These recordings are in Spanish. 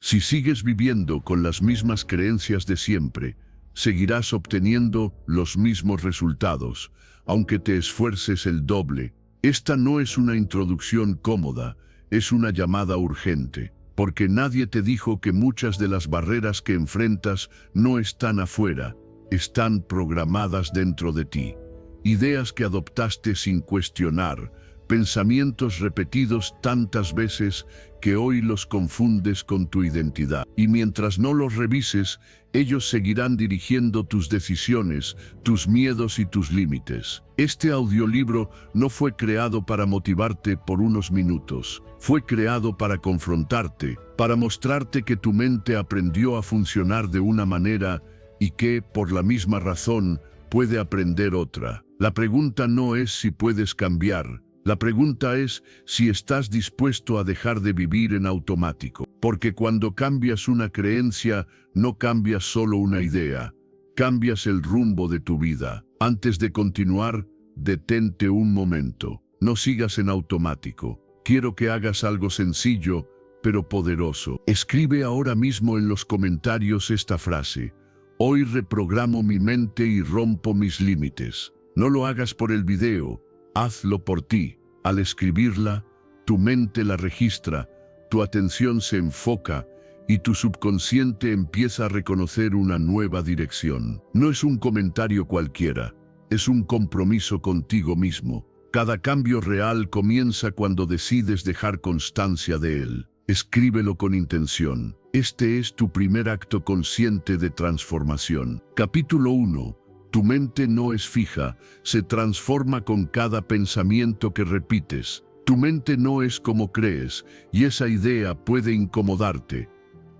Si sigues viviendo con las mismas creencias de siempre, seguirás obteniendo los mismos resultados, aunque te esfuerces el doble. Esta no es una introducción cómoda, es una llamada urgente, porque nadie te dijo que muchas de las barreras que enfrentas no están afuera, están programadas dentro de ti. Ideas que adoptaste sin cuestionar, pensamientos repetidos tantas veces que hoy los confundes con tu identidad. Y mientras no los revises, ellos seguirán dirigiendo tus decisiones, tus miedos y tus límites. Este audiolibro no fue creado para motivarte por unos minutos. Fue creado para confrontarte, para mostrarte que tu mente aprendió a funcionar de una manera y que, por la misma razón, puede aprender otra. La pregunta no es si puedes cambiar. La pregunta es si estás dispuesto a dejar de vivir en automático. Porque cuando cambias una creencia, no cambias solo una idea, cambias el rumbo de tu vida. Antes de continuar, detente un momento. No sigas en automático. Quiero que hagas algo sencillo, pero poderoso. Escribe ahora mismo en los comentarios esta frase: hoy reprogramo mi mente y rompo mis límites. No lo hagas por el video. Hazlo por ti. Al escribirla, tu mente la registra, tu atención se enfoca y tu subconsciente empieza a reconocer una nueva dirección. No es un comentario cualquiera, es un compromiso contigo mismo. Cada cambio real comienza cuando decides dejar constancia de él. Escríbelo con intención. Este es tu primer acto consciente de transformación. Capítulo 1. Tu mente no es fija, se transforma con cada pensamiento que repites. Tu mente no es como crees, y esa idea puede incomodarte.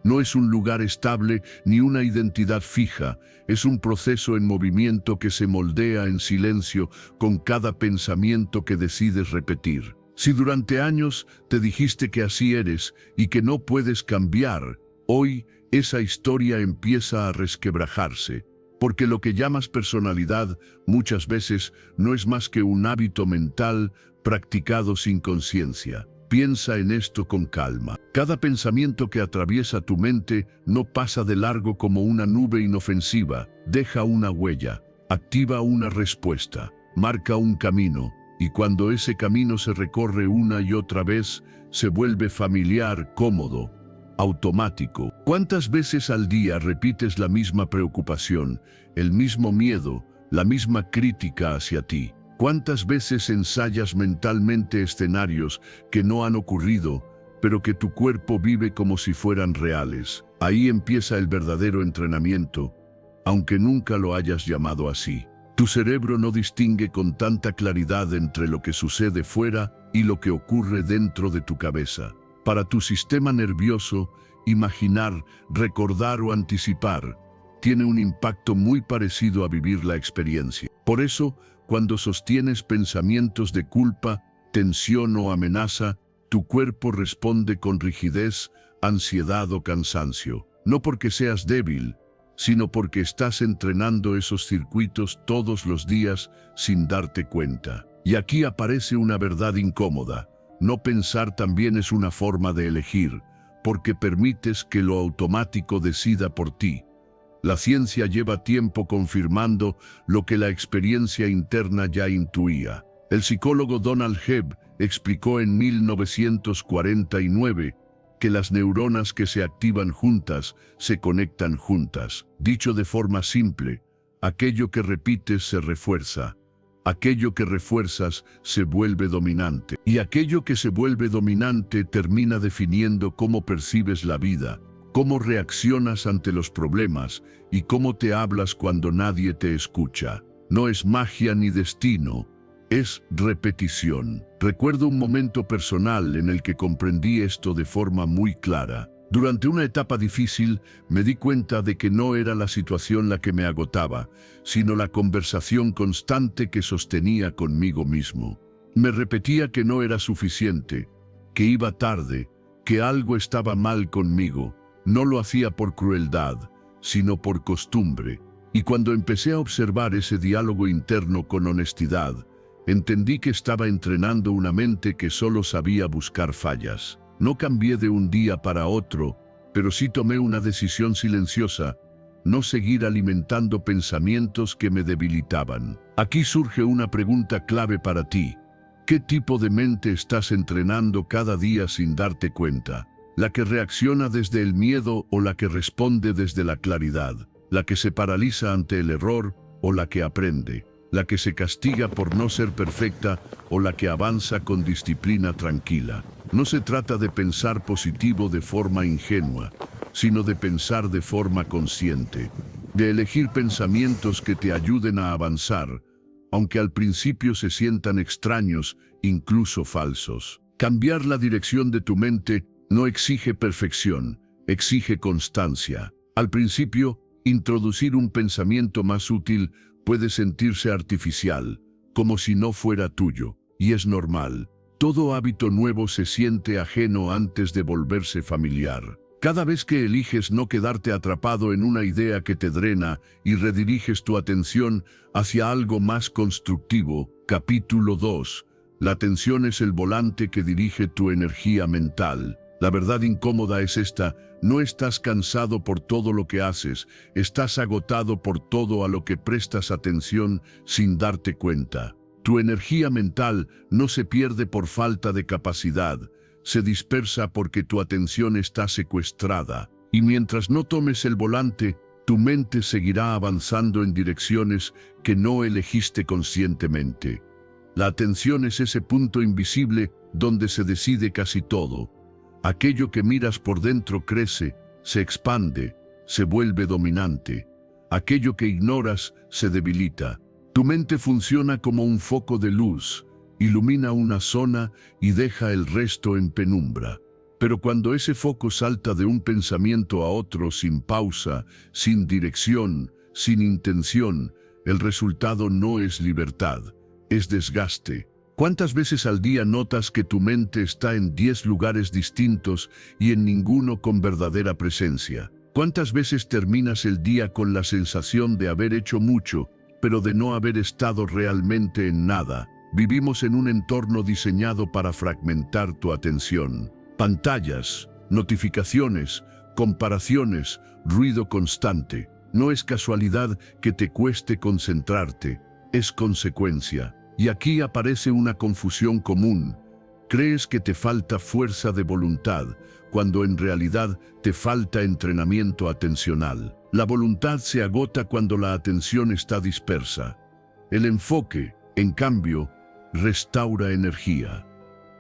No es un lugar estable ni una identidad fija, es un proceso en movimiento que se moldea en silencio con cada pensamiento que decides repetir. Si durante años te dijiste que así eres y que no puedes cambiar, hoy esa historia empieza a resquebrajarse. Porque lo que llamas personalidad muchas veces no es más que un hábito mental practicado sin conciencia. Piensa en esto con calma. Cada pensamiento que atraviesa tu mente no pasa de largo como una nube inofensiva. Deja una huella, activa una respuesta, marca un camino, y cuando ese camino se recorre una y otra vez, se vuelve familiar, cómodo, automático. ¿Cuántas veces al día repites la misma preocupación, el mismo miedo, la misma crítica hacia ti? ¿Cuántas veces ensayas mentalmente escenarios que no han ocurrido, pero que tu cuerpo vive como si fueran reales? Ahí empieza el verdadero entrenamiento, aunque nunca lo hayas llamado así. Tu cerebro no distingue con tanta claridad entre lo que sucede fuera y lo que ocurre dentro de tu cabeza. Para tu sistema nervioso, imaginar, recordar o anticipar tiene un impacto muy parecido a vivir la experiencia. Por eso, cuando sostienes pensamientos de culpa, tensión o amenaza, tu cuerpo responde con rigidez, ansiedad o cansancio. No porque seas débil, sino porque estás entrenando esos circuitos todos los días sin darte cuenta. Y aquí aparece una verdad incómoda. No pensar también es una forma de elegir, porque permites que lo automático decida por ti. La ciencia lleva tiempo confirmando lo que la experiencia interna ya intuía. El psicólogo Donald Hebb explicó en 1949 que las neuronas que se activan juntas se conectan juntas. Dicho de forma simple, aquello que repites se refuerza. Aquello que refuerzas se vuelve dominante. Y aquello que se vuelve dominante termina definiendo cómo percibes la vida, cómo reaccionas ante los problemas y cómo te hablas cuando nadie te escucha. No es magia ni destino, es repetición. Recuerdo un momento personal en el que comprendí esto de forma muy clara. Durante una etapa difícil, me di cuenta de que no era la situación la que me agotaba, sino la conversación constante que sostenía conmigo mismo. Me repetía que no era suficiente, que iba tarde, que algo estaba mal conmigo. No lo hacía por crueldad, sino por costumbre. Y cuando empecé a observar ese diálogo interno con honestidad, entendí que estaba entrenando una mente que solo sabía buscar fallas. No cambié de un día para otro, pero sí tomé una decisión silenciosa: no seguir alimentando pensamientos que me debilitaban. Aquí surge una pregunta clave para ti. ¿Qué tipo de mente estás entrenando cada día sin darte cuenta? ¿La que reacciona desde el miedo o la que responde desde la claridad? ¿La que se paraliza ante el error o la que aprende? ¿La que se castiga por no ser perfecta o la que avanza con disciplina tranquila? No se trata de pensar positivo de forma ingenua, sino de pensar de forma consciente, de elegir pensamientos que te ayuden a avanzar, aunque al principio se sientan extraños, incluso falsos. Cambiar la dirección de tu mente no exige perfección, exige constancia. Al principio, introducir un pensamiento más útil puede sentirse artificial, como si no fuera tuyo, y es normal. Todo hábito nuevo se siente ajeno antes de volverse familiar. Cada vez que eliges no quedarte atrapado en una idea que te drena y rediriges tu atención hacia algo más constructivo. Capítulo 2. La atención es el volante que dirige tu energía mental. La verdad incómoda es esta: no estás cansado por todo lo que haces, estás agotado por todo a lo que prestas atención sin darte cuenta. Tu energía mental no se pierde por falta de capacidad, se dispersa porque tu atención está secuestrada. Y mientras no tomes el volante, tu mente seguirá avanzando en direcciones que no elegiste conscientemente. La atención es ese punto invisible donde se decide casi todo. Aquello que miras por dentro crece, se expande, se vuelve dominante. Aquello que ignoras se debilita. Tu mente funciona como un foco de luz, ilumina una zona y deja el resto en penumbra. Pero cuando ese foco salta de un pensamiento a otro sin pausa, sin dirección, sin intención, el resultado no es libertad, es desgaste. ¿Cuántas veces al día notas que tu mente está en 10 lugares distintos y en ninguno con verdadera presencia? ¿Cuántas veces terminas el día con la sensación de haber hecho mucho, pero de no haber estado realmente en nada? Vivimos en un entorno diseñado para fragmentar tu atención. Pantallas, notificaciones, comparaciones, ruido constante. No es casualidad que te cueste concentrarte, es consecuencia. Y aquí aparece una confusión común. Crees que te falta fuerza de voluntad, cuando en realidad te falta entrenamiento atencional. La voluntad se agota cuando la atención está dispersa. El enfoque, en cambio, restaura energía.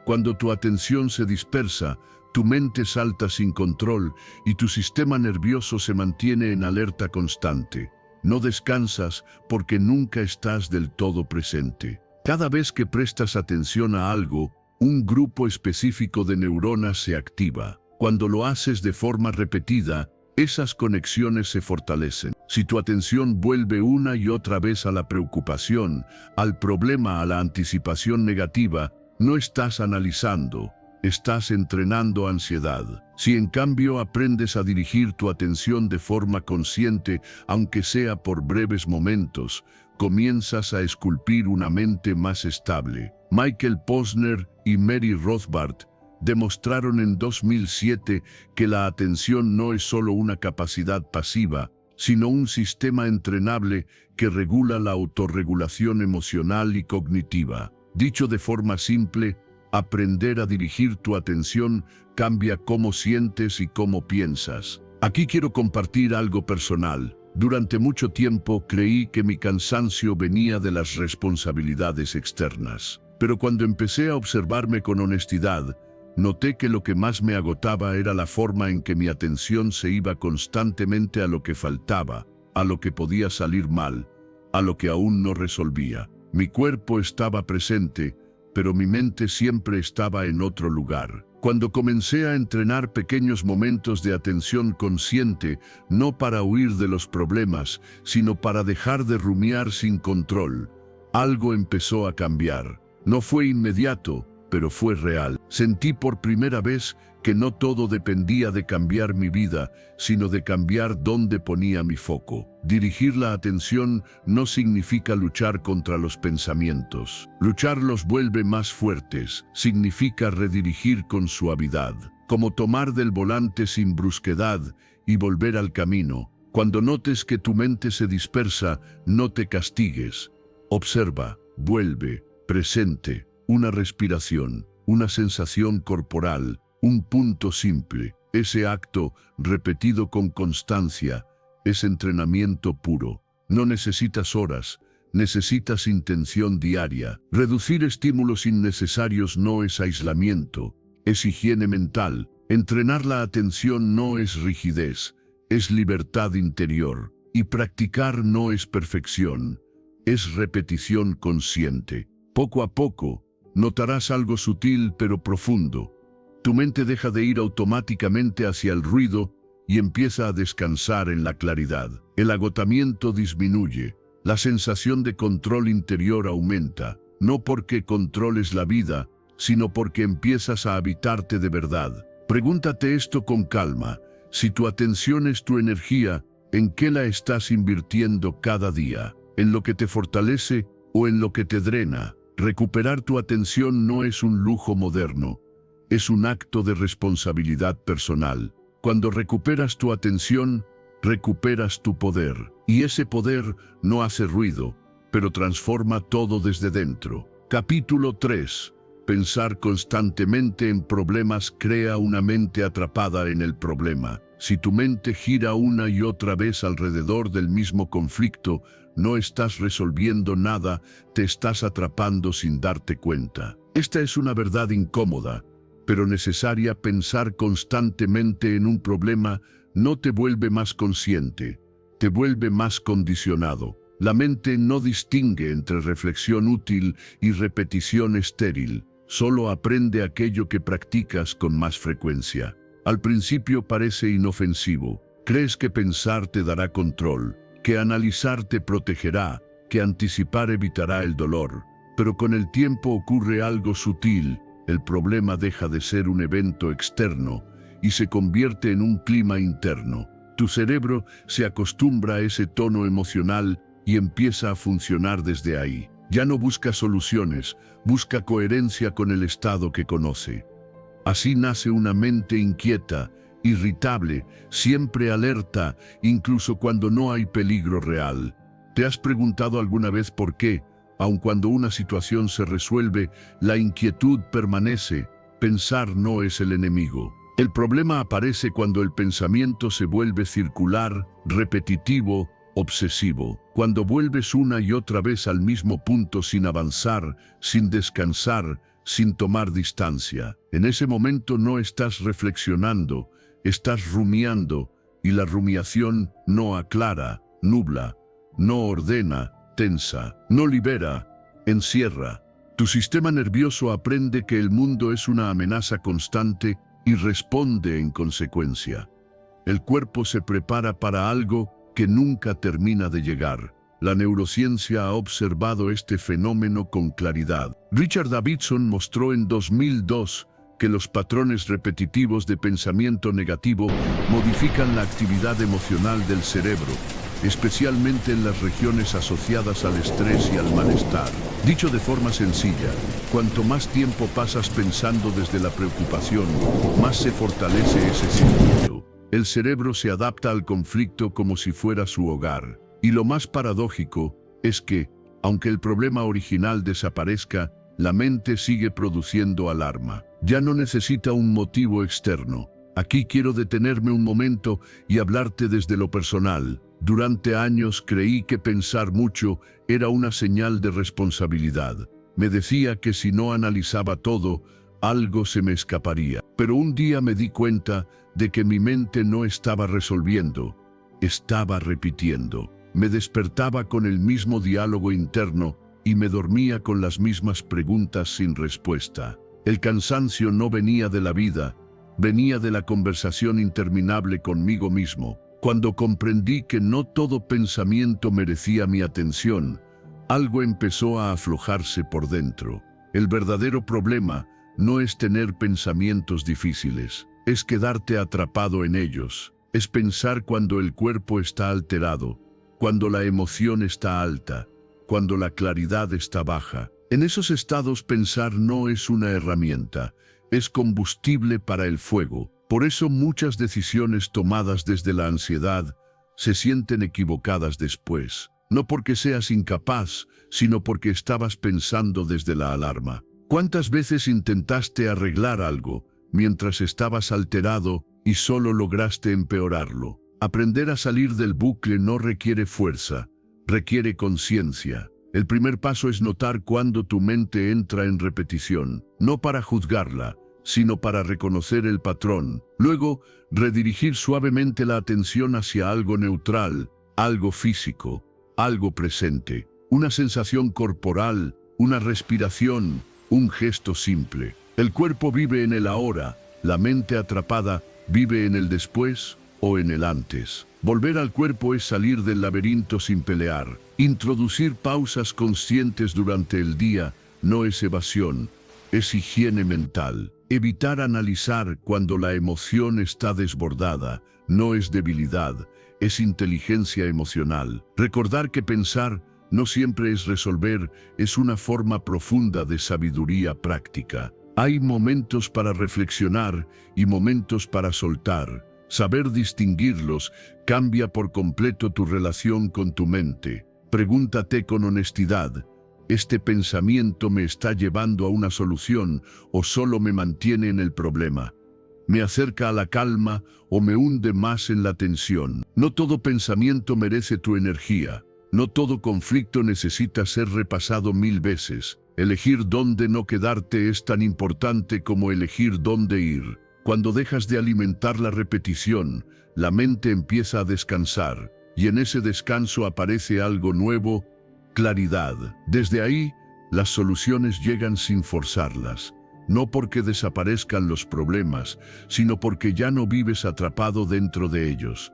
Cuando tu atención se dispersa, tu mente salta sin control y tu sistema nervioso se mantiene en alerta constante. No descansas porque nunca estás del todo presente. Cada vez que prestas atención a algo, un grupo específico de neuronas se activa. Cuando lo haces de forma repetida, esas conexiones se fortalecen. Si tu atención vuelve una y otra vez a la preocupación, al problema, a la anticipación negativa, no estás analizando, estás entrenando ansiedad. Si en cambio aprendes a dirigir tu atención de forma consciente, aunque sea por breves momentos, comienzas a esculpir una mente más estable. Michael Posner y Mary Rothbard demostraron en 2007 que la atención no es solo una capacidad pasiva, sino un sistema entrenable que regula la autorregulación emocional y cognitiva. Dicho de forma simple, aprender a dirigir tu atención cambia cómo sientes y cómo piensas. Aquí quiero compartir algo personal. Durante mucho tiempo creí que mi cansancio venía de las responsabilidades externas. Pero cuando empecé a observarme con honestidad, noté que lo que más me agotaba era la forma en que mi atención se iba constantemente a lo que faltaba, a lo que podía salir mal, a lo que aún no resolvía. Mi cuerpo estaba presente, pero mi mente siempre estaba en otro lugar. Cuando comencé a entrenar pequeños momentos de atención consciente, no para huir de los problemas, sino para dejar de rumiar sin control, algo empezó a cambiar. No fue inmediato, pero fue real. Sentí por primera vez que no todo dependía de cambiar mi vida, sino de cambiar dónde ponía mi foco. Dirigir la atención no significa luchar contra los pensamientos. Luchar los vuelve más fuertes, significa redirigir con suavidad. como tomar del volante sin brusquedad y volver al camino. Cuando notes que tu mente se dispersa, no te castigues. Observa, vuelve, presente, una respiración, una sensación corporal, un punto simple. Ese acto, repetido con constancia, es entrenamiento puro. No necesitas horas, necesitas intención diaria. Reducir estímulos innecesarios no es aislamiento, es higiene mental. Entrenar la atención no es rigidez, es libertad interior. Y practicar no es perfección, es repetición consciente. Poco a poco, notarás algo sutil pero profundo. Tu mente deja de ir automáticamente hacia el ruido y empieza a descansar en la claridad. El agotamiento disminuye, la sensación de control interior aumenta, no porque controles la vida, sino porque empiezas a habitarte de verdad. Pregúntate esto con calma: si tu atención es tu energía, ¿en qué la estás invirtiendo cada día? ¿En lo que te fortalece o en lo que te drena? Recuperar tu atención no es un lujo moderno, es un acto de responsabilidad personal. Cuando recuperas tu atención, recuperas tu poder. Y ese poder no hace ruido, pero transforma todo desde dentro. Capítulo 3. Pensar constantemente en problemas crea una mente atrapada en el problema. Si tu mente gira una y otra vez alrededor del mismo conflicto, no estás resolviendo nada, te estás atrapando sin darte cuenta. Esta es una verdad incómoda, pero necesaria. Pensar constantemente en un problema no te vuelve más consciente, te vuelve más condicionado. La mente no distingue entre reflexión útil y repetición estéril. Solo aprende aquello que practicas con más frecuencia. Al principio parece inofensivo. Crees que pensar te dará control, que analizar te protegerá, que anticipar evitará el dolor. Pero con el tiempo ocurre algo sutil. El problema deja de ser un evento externo y se convierte en un clima interno. Tu cerebro se acostumbra a ese tono emocional y empieza a funcionar desde ahí. Ya no busca soluciones, busca coherencia con el estado que conoce. Así nace una mente inquieta, irritable, siempre alerta, incluso cuando no hay peligro real. ¿Te has preguntado alguna vez por qué, aun cuando una situación se resuelve, la inquietud permanece? Pensar no es el enemigo. El problema aparece cuando el pensamiento se vuelve circular, repetitivo, obsesivo. Cuando vuelves una y otra vez al mismo punto sin avanzar, sin descansar, sin tomar distancia. En ese momento no estás reflexionando, estás rumiando, y la rumiación no aclara, nubla, no ordena, tensa, no libera, encierra. Tu sistema nervioso aprende que el mundo es una amenaza constante y responde en consecuencia. El cuerpo se prepara para algo que nunca termina de llegar. La neurociencia ha observado este fenómeno con claridad. Richard Davidson mostró en 2002 que los patrones repetitivos de pensamiento negativo modifican la actividad emocional del cerebro, especialmente en las regiones asociadas al estrés y al malestar. Dicho de forma sencilla, cuanto más tiempo pasas pensando desde la preocupación, más se fortalece ese circuito. El cerebro se adapta al conflicto como si fuera su hogar. Y lo más paradójico es que, aunque el problema original desaparezca, la mente sigue produciendo alarma. Ya no necesita un motivo externo. Aquí quiero detenerme un momento y hablarte desde lo personal. Durante años creí que pensar mucho era una señal de responsabilidad. Me decía que si no analizaba todo, algo se me escaparía. Pero un día me di cuenta de que mi mente no estaba resolviendo, estaba repitiendo. Me despertaba con el mismo diálogo interno y me dormía con las mismas preguntas sin respuesta. El cansancio no venía de la vida, venía de la conversación interminable conmigo mismo. Cuando comprendí que no todo pensamiento merecía mi atención, algo empezó a aflojarse por dentro. El verdadero problema no es tener pensamientos difíciles, es quedarte atrapado en ellos. Es pensar cuando el cuerpo está alterado, cuando la emoción está alta, cuando la claridad está baja. En esos estados pensar no es una herramienta, es combustible para el fuego. Por eso muchas decisiones tomadas desde la ansiedad se sienten equivocadas después. No porque seas incapaz, sino porque estabas pensando desde la alarma. ¿Cuántas veces intentaste arreglar algo mientras estabas alterado y solo lograste empeorarlo? Aprender a salir del bucle no requiere fuerza, requiere conciencia. El primer paso es notar cuando tu mente entra en repetición, no para juzgarla, sino para reconocer el patrón. Luego, redirigir suavemente la atención hacia algo neutral, algo físico, algo presente, una sensación corporal, una respiración, un gesto simple. El cuerpo vive en el ahora, la mente atrapada vive en el después o en el antes. Volver al cuerpo es salir del laberinto sin pelear. Introducir pausas conscientes durante el día no es evasión, es higiene mental. Evitar analizar cuando la emoción está desbordada no es debilidad, es inteligencia emocional. Recordar que pensar no siempre es resolver, es una forma profunda de sabiduría práctica. Hay momentos para reflexionar y momentos para soltar. Saber distinguirlos cambia por completo tu relación con tu mente. Pregúntate con honestidad, ¿este pensamiento me está llevando a una solución o solo me mantiene en el problema? ¿Me acerca a la calma o me hunde más en la tensión? No todo pensamiento merece tu energía. No todo conflicto necesita ser repasado 1000 veces. Elegir dónde no quedarte es tan importante como elegir dónde ir. Cuando dejas de alimentar la repetición, la mente empieza a descansar, y en ese descanso aparece algo nuevo, claridad. Desde ahí, las soluciones llegan sin forzarlas. No porque desaparezcan los problemas, sino porque ya no vives atrapado dentro de ellos.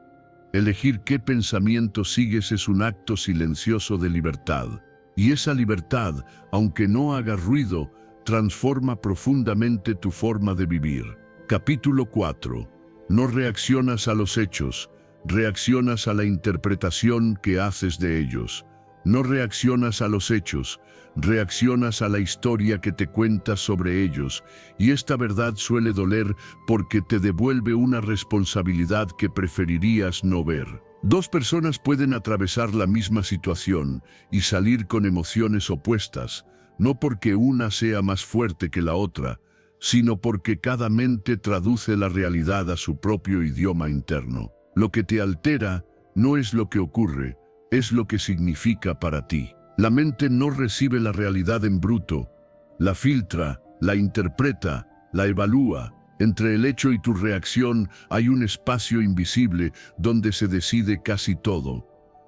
Elegir qué pensamiento sigues es un acto silencioso de libertad. Y esa libertad, aunque no haga ruido, transforma profundamente tu forma de vivir. Capítulo 4. No reaccionas a los hechos, reaccionas a la interpretación que haces de ellos. No reaccionas a los hechos, reaccionas a la historia que te cuentas sobre ellos, y esta verdad suele doler porque te devuelve una responsabilidad que preferirías no ver. Dos personas pueden atravesar la misma situación y salir con emociones opuestas, no porque una sea más fuerte que la otra, sino porque cada mente traduce la realidad a su propio idioma interno. Lo que te altera no es lo que ocurre, es lo que significa para ti. La mente no recibe la realidad en bruto, la filtra, la interpreta, la evalúa. Entre el hecho y tu reacción hay un espacio invisible donde se decide casi todo.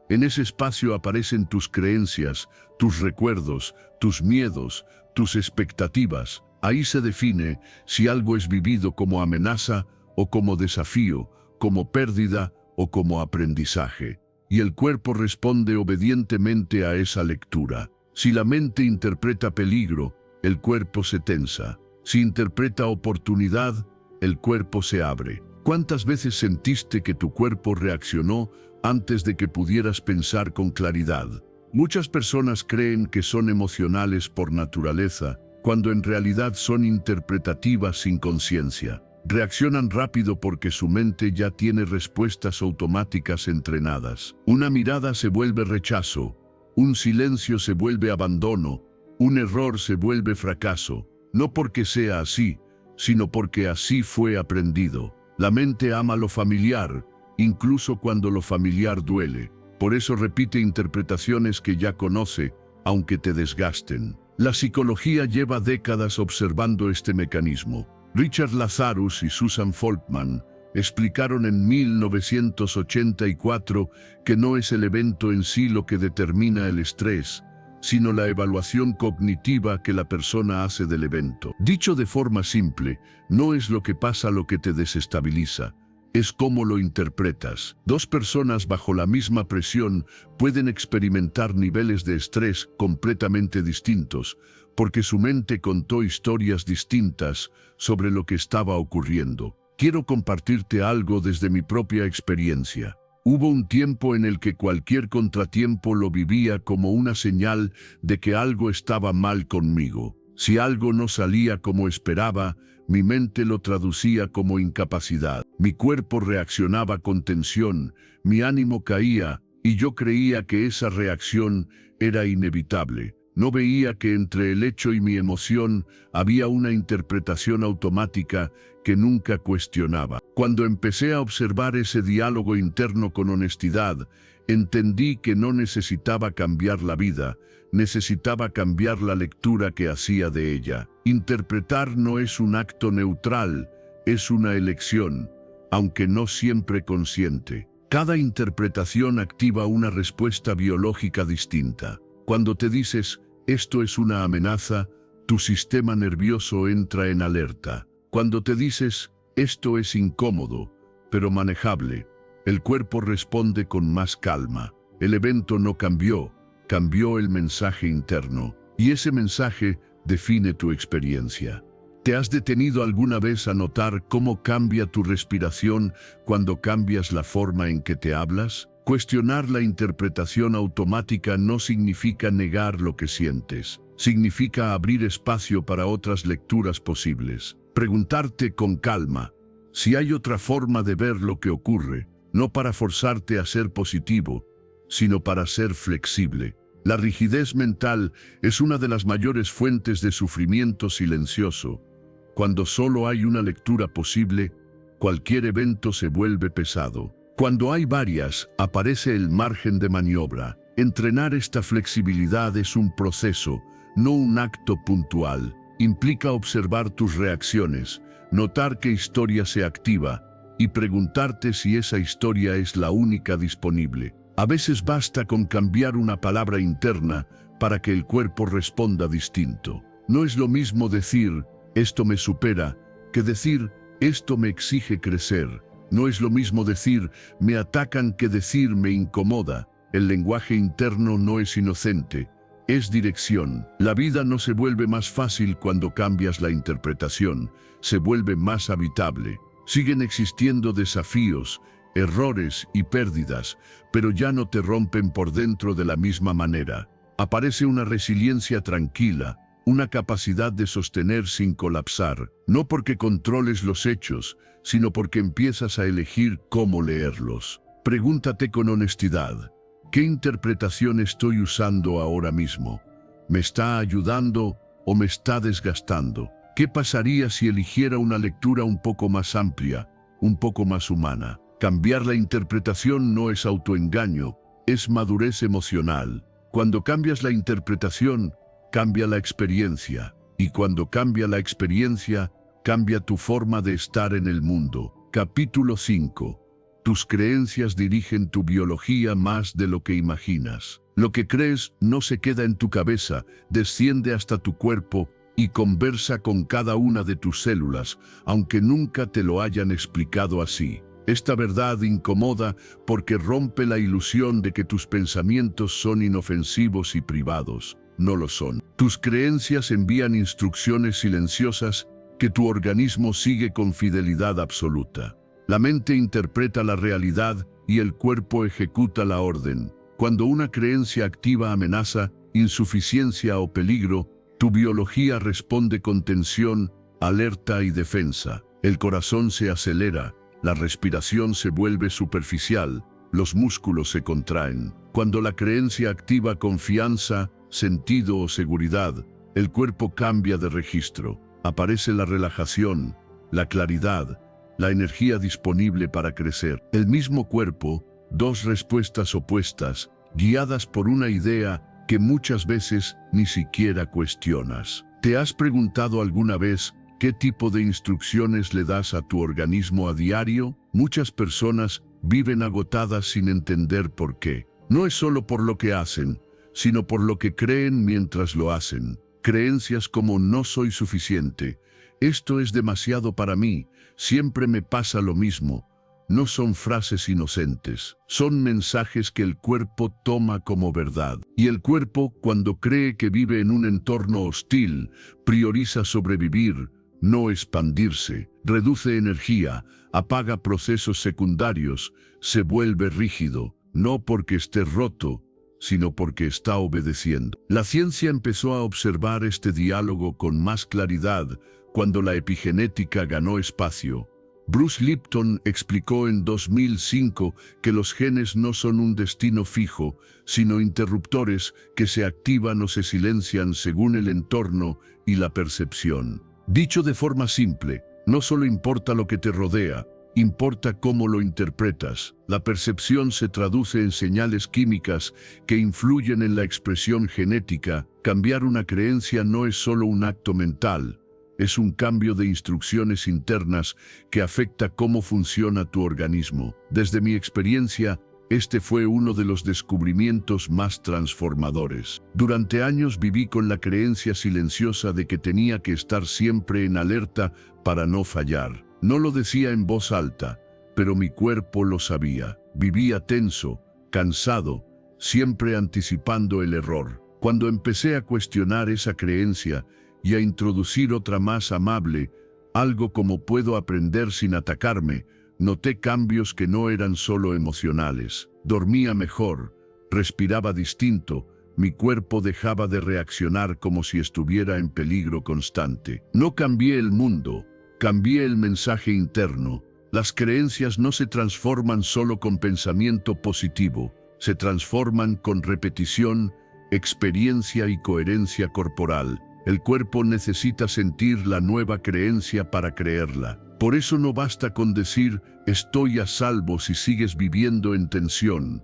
En ese espacio aparecen tus creencias, tus recuerdos, tus miedos, tus expectativas. Ahí se define si algo es vivido como amenaza o como desafío, como pérdida o como aprendizaje. Y el cuerpo responde obedientemente a esa lectura. Si la mente interpreta peligro, el cuerpo se tensa. Si interpreta oportunidad, el cuerpo se abre. ¿Cuántas veces sentiste que tu cuerpo reaccionó antes de que pudieras pensar con claridad? Muchas personas creen que son emocionales por naturaleza, cuando en realidad son interpretativas sin conciencia. Reaccionan rápido porque su mente ya tiene respuestas automáticas entrenadas. Una mirada se vuelve rechazo, un silencio se vuelve abandono, un error se vuelve fracaso. No porque sea así, sino porque así fue aprendido. La mente ama lo familiar, incluso cuando lo familiar duele. Por eso repite interpretaciones que ya conoce, aunque te desgasten. La psicología lleva décadas observando este mecanismo. Richard Lazarus y Susan Folkman explicaron en 1984 que no es el evento en sí lo que determina el estrés, sino la evaluación cognitiva que la persona hace del evento. Dicho de forma simple, no es lo que pasa lo que te desestabiliza, es cómo lo interpretas. Dos personas bajo la misma presión pueden experimentar niveles de estrés completamente distintos, porque su mente contó historias distintas sobre lo que estaba ocurriendo. Quiero compartirte algo desde mi propia experiencia. Hubo un tiempo en el que cualquier contratiempo lo vivía como una señal de que algo estaba mal conmigo. Si algo no salía como esperaba, Mi mente lo traducía como incapacidad. Mi cuerpo reaccionaba con tensión, mi ánimo caía, y yo creía que esa reacción era inevitable. No veía que entre el hecho y mi emoción había una interpretación automática que nunca cuestionaba. Cuando empecé a observar ese diálogo interno con honestidad, entendí que no necesitaba cambiar la vida, necesitaba cambiar la lectura que hacía de ella. Interpretar no es un acto neutral, es una elección, aunque no siempre consciente. Cada interpretación activa una respuesta biológica distinta. Cuando te dices, esto es una amenaza, tu sistema nervioso entra en alerta. Cuando te dices, esto es incómodo, pero manejable, el cuerpo responde con más calma. El evento no cambió, cambió el mensaje interno, y ese mensaje define tu experiencia. ¿Te has detenido alguna vez a notar cómo cambia tu respiración cuando cambias la forma en que te hablas? Cuestionar la interpretación automática no significa negar lo que sientes. Significa abrir espacio para otras lecturas posibles. Preguntarte con calma si hay otra forma de ver lo que ocurre, no para forzarte a ser positivo, sino para ser flexible. La rigidez mental es una de las mayores fuentes de sufrimiento silencioso. Cuando solo hay una lectura posible, cualquier evento se vuelve pesado. Cuando hay varias, aparece el margen de maniobra. Entrenar esta flexibilidad es un proceso, no un acto puntual. Implica observar tus reacciones, notar qué historia se activa y preguntarte si esa historia es la única disponible. A veces basta con cambiar una palabra interna para que el cuerpo responda distinto. No es lo mismo decir, esto me supera, que decir, esto me exige crecer. No es lo mismo decir, me atacan, que decir, me incomoda. El lenguaje interno no es inocente, es dirección. La vida no se vuelve más fácil cuando cambias la interpretación, se vuelve más habitable. Siguen existiendo desafíos, errores y pérdidas, pero ya no te rompen por dentro de la misma manera. Aparece una resiliencia tranquila, una capacidad de sostener sin colapsar, no porque controles los hechos, sino porque empiezas a elegir cómo leerlos. Pregúntate con honestidad, ¿qué interpretación estoy usando ahora mismo? ¿Me está ayudando o me está desgastando? ¿Qué pasaría si eligiera una lectura un poco más amplia, un poco más humana? Cambiar la interpretación no es autoengaño, es madurez emocional. Cuando cambias la interpretación, cambia la experiencia. Y cuando cambia la experiencia, cambia tu forma de estar en el mundo. Capítulo 5. Tus creencias dirigen tu biología más de lo que imaginas. Lo que crees no se queda en tu cabeza, desciende hasta tu cuerpo y conversa con cada una de tus células, aunque nunca te lo hayan explicado así. Esta verdad incomoda porque rompe la ilusión de que tus pensamientos son inofensivos y privados. No lo son. Tus creencias envían instrucciones silenciosas que tu organismo sigue con fidelidad absoluta. La mente interpreta la realidad y el cuerpo ejecuta la orden. Cuando una creencia activa amenaza, insuficiencia o peligro, tu biología responde con tensión, alerta y defensa. El corazón se acelera, la respiración se vuelve superficial, los músculos se contraen. Cuando la creencia activa confianza, sentido o seguridad, el cuerpo cambia de registro. Aparece la relajación, la claridad, la energía disponible para crecer. El mismo cuerpo, dos respuestas opuestas, guiadas por una idea que muchas veces ni siquiera cuestionas. ¿Te has preguntado alguna vez qué tipo de instrucciones le das a tu organismo a diario? Muchas personas viven agotadas sin entender por qué. No es solo por lo que hacen, sino por lo que creen mientras lo hacen. Creencias como no soy suficiente, esto es demasiado para mí, siempre me pasa lo mismo. No son frases inocentes, son mensajes que el cuerpo toma como verdad. Y el cuerpo, cuando cree que vive en un entorno hostil, prioriza sobrevivir, no expandirse, reduce energía, apaga procesos secundarios, se vuelve rígido, no porque esté roto, sino porque está obedeciendo. La ciencia empezó a observar este diálogo con más claridad cuando la epigenética ganó espacio. Bruce Lipton explicó en 2005 que los genes no son un destino fijo, sino interruptores que se activan o se silencian según el entorno y la percepción. Dicho de forma simple, no solo importa lo que te rodea, importa cómo lo interpretas. La percepción se traduce en señales químicas que influyen en la expresión genética. Cambiar una creencia no es solo un acto mental, es un cambio de instrucciones internas que afecta cómo funciona tu organismo. Desde mi experiencia, este fue uno de los descubrimientos más transformadores. Durante años viví con la creencia silenciosa de que tenía que estar siempre en alerta para no fallar. No lo decía en voz alta, pero mi cuerpo lo sabía. Vivía tenso, cansado, siempre anticipando el error. Cuando empecé a cuestionar esa creencia y a introducir otra más amable, algo como puedo aprender sin atacarme, noté cambios que no eran solo emocionales. Dormía mejor, respiraba distinto, mi cuerpo dejaba de reaccionar como si estuviera en peligro constante. No cambié el mundo, cambié el mensaje interno. Las creencias no se transforman solo con pensamiento positivo, se transforman con repetición, experiencia y coherencia corporal. El cuerpo necesita sentir la nueva creencia para creerla. Por eso no basta con decir, estoy a salvo si sigues viviendo en tensión.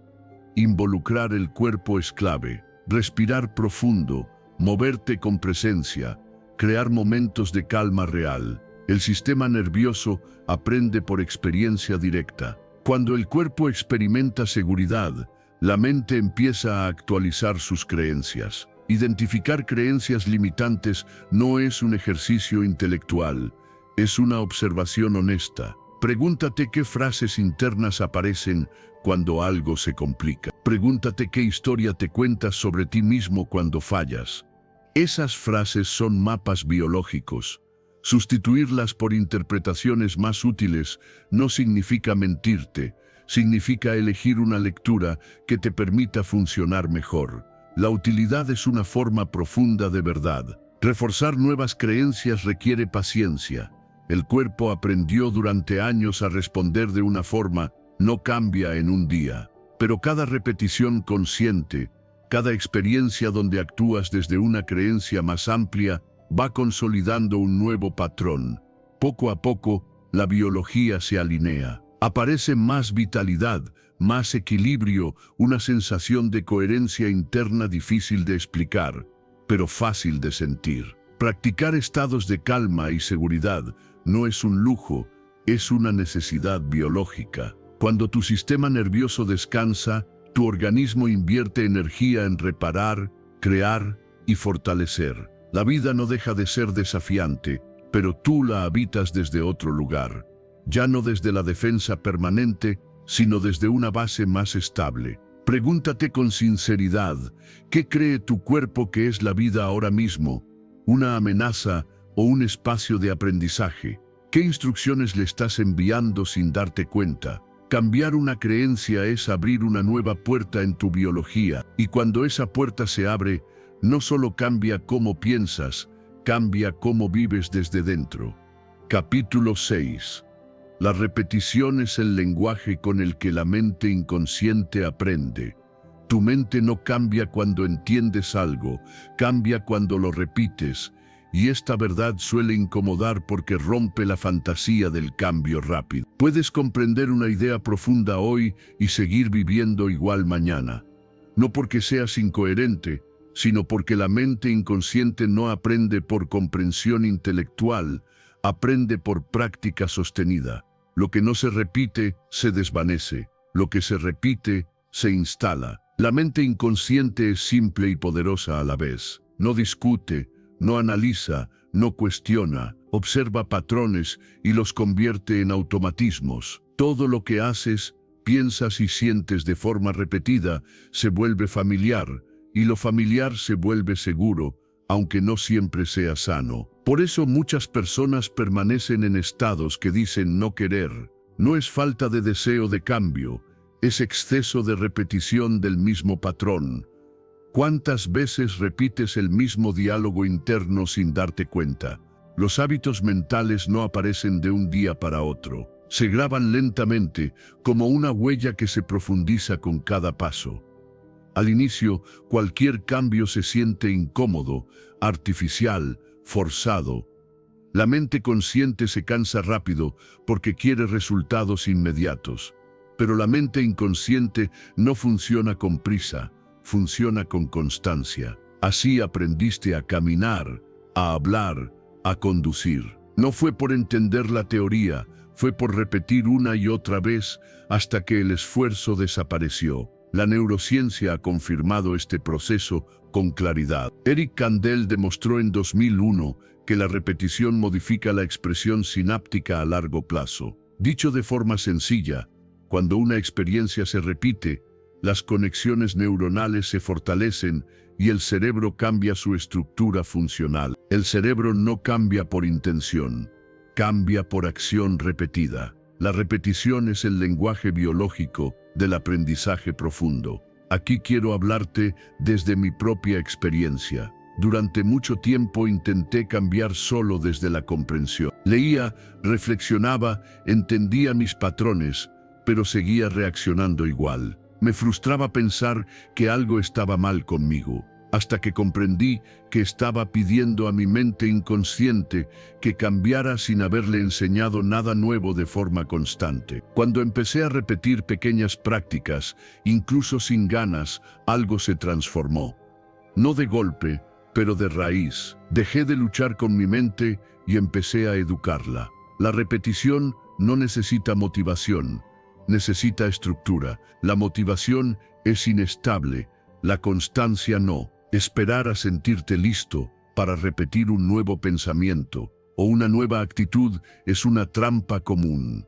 Involucrar el cuerpo es clave. Respirar profundo, moverte con presencia, crear momentos de calma real. El sistema nervioso aprende por experiencia directa. Cuando el cuerpo experimenta seguridad, la mente empieza a actualizar sus creencias. Identificar creencias limitantes no es un ejercicio intelectual, es una observación honesta. Pregúntate qué frases internas aparecen cuando algo se complica. Pregúntate qué historia te cuentas sobre ti mismo cuando fallas. Esas frases son mapas biológicos. Sustituirlas por interpretaciones más útiles no significa mentirte, significa elegir una lectura que te permita funcionar mejor. La utilidad es una forma profunda de verdad. Reforzar nuevas creencias requiere paciencia. El cuerpo aprendió durante años a responder de una forma, no cambia en un día. Pero cada repetición consciente, cada experiencia donde actúas desde una creencia más amplia, va consolidando un nuevo patrón. Poco a poco, la biología se alinea. Aparece más vitalidad, más equilibrio, una sensación de coherencia interna difícil de explicar, pero fácil de sentir. Practicar estados de calma y seguridad no es un lujo, es una necesidad biológica. Cuando tu sistema nervioso descansa, tu organismo invierte energía en reparar, crear y fortalecer. La vida no deja de ser desafiante, pero tú la habitas desde otro lugar. Ya no desde la defensa permanente, sino desde una base más estable. Pregúntate con sinceridad, ¿qué cree tu cuerpo que es la vida ahora mismo? ¿Una amenaza o un espacio de aprendizaje? ¿Qué instrucciones le estás enviando sin darte cuenta? Cambiar una creencia es abrir una nueva puerta en tu biología, y cuando esa puerta se abre, no solo cambia cómo piensas, cambia cómo vives desde dentro. Capítulo 6. La repetición es el lenguaje con el que la mente inconsciente aprende. Tu mente no cambia cuando entiendes algo, cambia cuando lo repites, y esta verdad suele incomodar porque rompe la fantasía del cambio rápido. Puedes comprender una idea profunda hoy y seguir viviendo igual mañana. No porque seas incoherente, sino porque la mente inconsciente no aprende por comprensión intelectual, aprende por práctica sostenida. Lo que no se repite, se desvanece. Lo que se repite, se instala. La mente inconsciente es simple y poderosa a la vez. No discute, no analiza, no cuestiona, observa patrones y los convierte en automatismos. Todo lo que haces, piensas y sientes de forma repetida se vuelve familiar, y lo familiar se vuelve seguro, aunque no siempre sea sano. Por eso muchas personas permanecen en estados que dicen no querer. No es falta de deseo de cambio, es exceso de repetición del mismo patrón. ¿Cuántas veces repites el mismo diálogo interno sin darte cuenta? Los hábitos mentales no aparecen de un día para otro. Se graban lentamente, como una huella que se profundiza con cada paso. Al inicio, cualquier cambio se siente incómodo, artificial, forzado. La mente consciente se cansa rápido porque quiere resultados inmediatos. Pero la mente inconsciente no funciona con prisa, funciona con constancia. Así aprendiste a caminar, a hablar, a conducir. No fue por entender la teoría, fue por repetir una y otra vez hasta que el esfuerzo desapareció. La neurociencia ha confirmado este proceso con claridad. Eric Kandel demostró en 2001 que la repetición modifica la expresión sináptica a largo plazo. Dicho de forma sencilla, cuando una experiencia se repite, las conexiones neuronales se fortalecen y el cerebro cambia su estructura funcional. El cerebro no cambia por intención, cambia por acción repetida. La repetición es el lenguaje biológico del aprendizaje profundo. Aquí quiero hablarte desde mi propia experiencia. Durante mucho tiempo intenté cambiar solo desde la comprensión. Leía, reflexionaba, entendía mis patrones, pero seguía reaccionando igual. Me frustraba pensar que algo estaba mal conmigo, hasta que comprendí que estaba pidiendo a mi mente inconsciente que cambiara sin haberle enseñado nada nuevo de forma constante. Cuando empecé a repetir pequeñas prácticas, incluso sin ganas, algo se transformó. No de golpe, pero de raíz. Dejé de luchar con mi mente y empecé a educarla. La repetición no necesita motivación, necesita estructura. La motivación es inestable, la constancia no. Esperar a sentirte listo para repetir un nuevo pensamiento o una nueva actitud es una trampa común.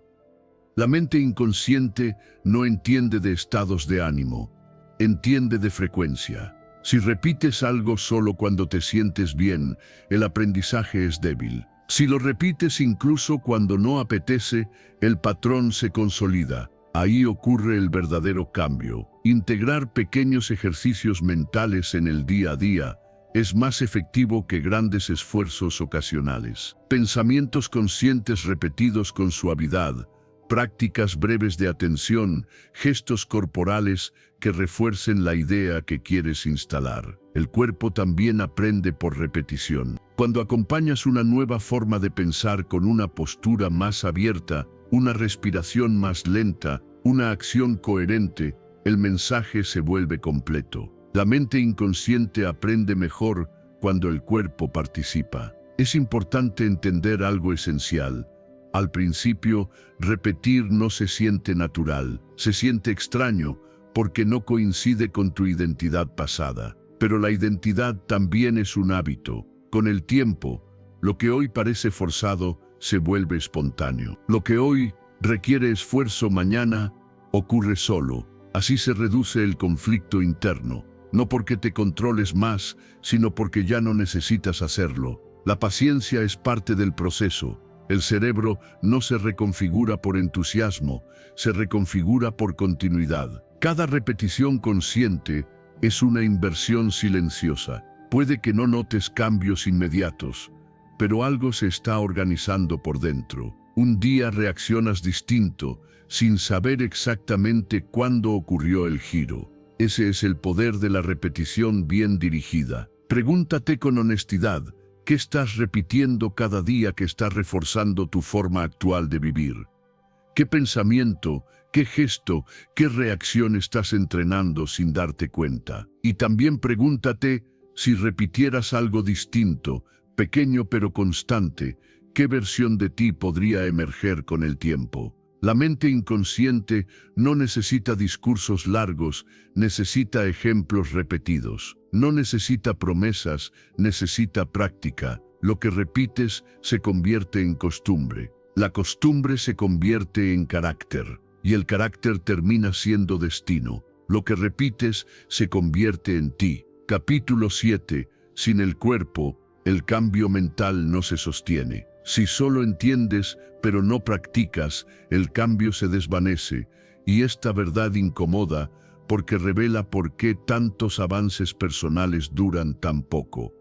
La mente inconsciente no entiende de estados de ánimo, entiende de frecuencia. Si repites algo solo cuando te sientes bien, el aprendizaje es débil. Si lo repites incluso cuando no apetece, el patrón se consolida. Ahí ocurre el verdadero cambio. Integrar pequeños ejercicios mentales en el día a día es más efectivo que grandes esfuerzos ocasionales. Pensamientos conscientes repetidos con suavidad, prácticas breves de atención, gestos corporales que refuercen la idea que quieres instalar. El cuerpo también aprende por repetición. Cuando acompañas una nueva forma de pensar con una postura más abierta, una respiración más lenta, una acción coherente, el mensaje se vuelve completo. La mente inconsciente aprende mejor cuando el cuerpo participa. Es importante entender algo esencial. Al principio, repetir no se siente natural, se siente extraño porque no coincide con tu identidad pasada. Pero la identidad también es un hábito. Con el tiempo, lo que hoy parece forzado se vuelve espontáneo. Lo que hoy requiere esfuerzo mañana ocurre solo. Así se reduce el conflicto interno, no porque te controles más, sino porque ya no necesitas hacerlo. La paciencia es parte del proceso. El cerebro no se reconfigura por entusiasmo, se reconfigura por continuidad. Cada repetición consciente es una inversión silenciosa. Puede que no notes cambios inmediatos, pero algo se está organizando por dentro. Un día reaccionas distinto, sin saber exactamente cuándo ocurrió el giro. Ese es el poder de la repetición bien dirigida. Pregúntate con honestidad, ¿qué estás repitiendo cada día que está reforzando tu forma actual de vivir? ¿Qué pensamiento, qué gesto, qué reacción estás entrenando sin darte cuenta? Y también pregúntate, si repitieras algo distinto, pequeño pero constante, ¿qué versión de ti podría emerger con el tiempo? La mente inconsciente no necesita discursos largos, necesita ejemplos repetidos. No necesita promesas, necesita práctica. Lo que repites se convierte en costumbre. La costumbre se convierte en carácter, y el carácter termina siendo destino. Lo que repites se convierte en ti. Capítulo 7. Sin el cuerpo, el cambio mental no se sostiene. Si solo entiendes, pero no practicas, el cambio se desvanece, y esta verdad incomoda porque revela por qué tantos avances personales duran tan poco.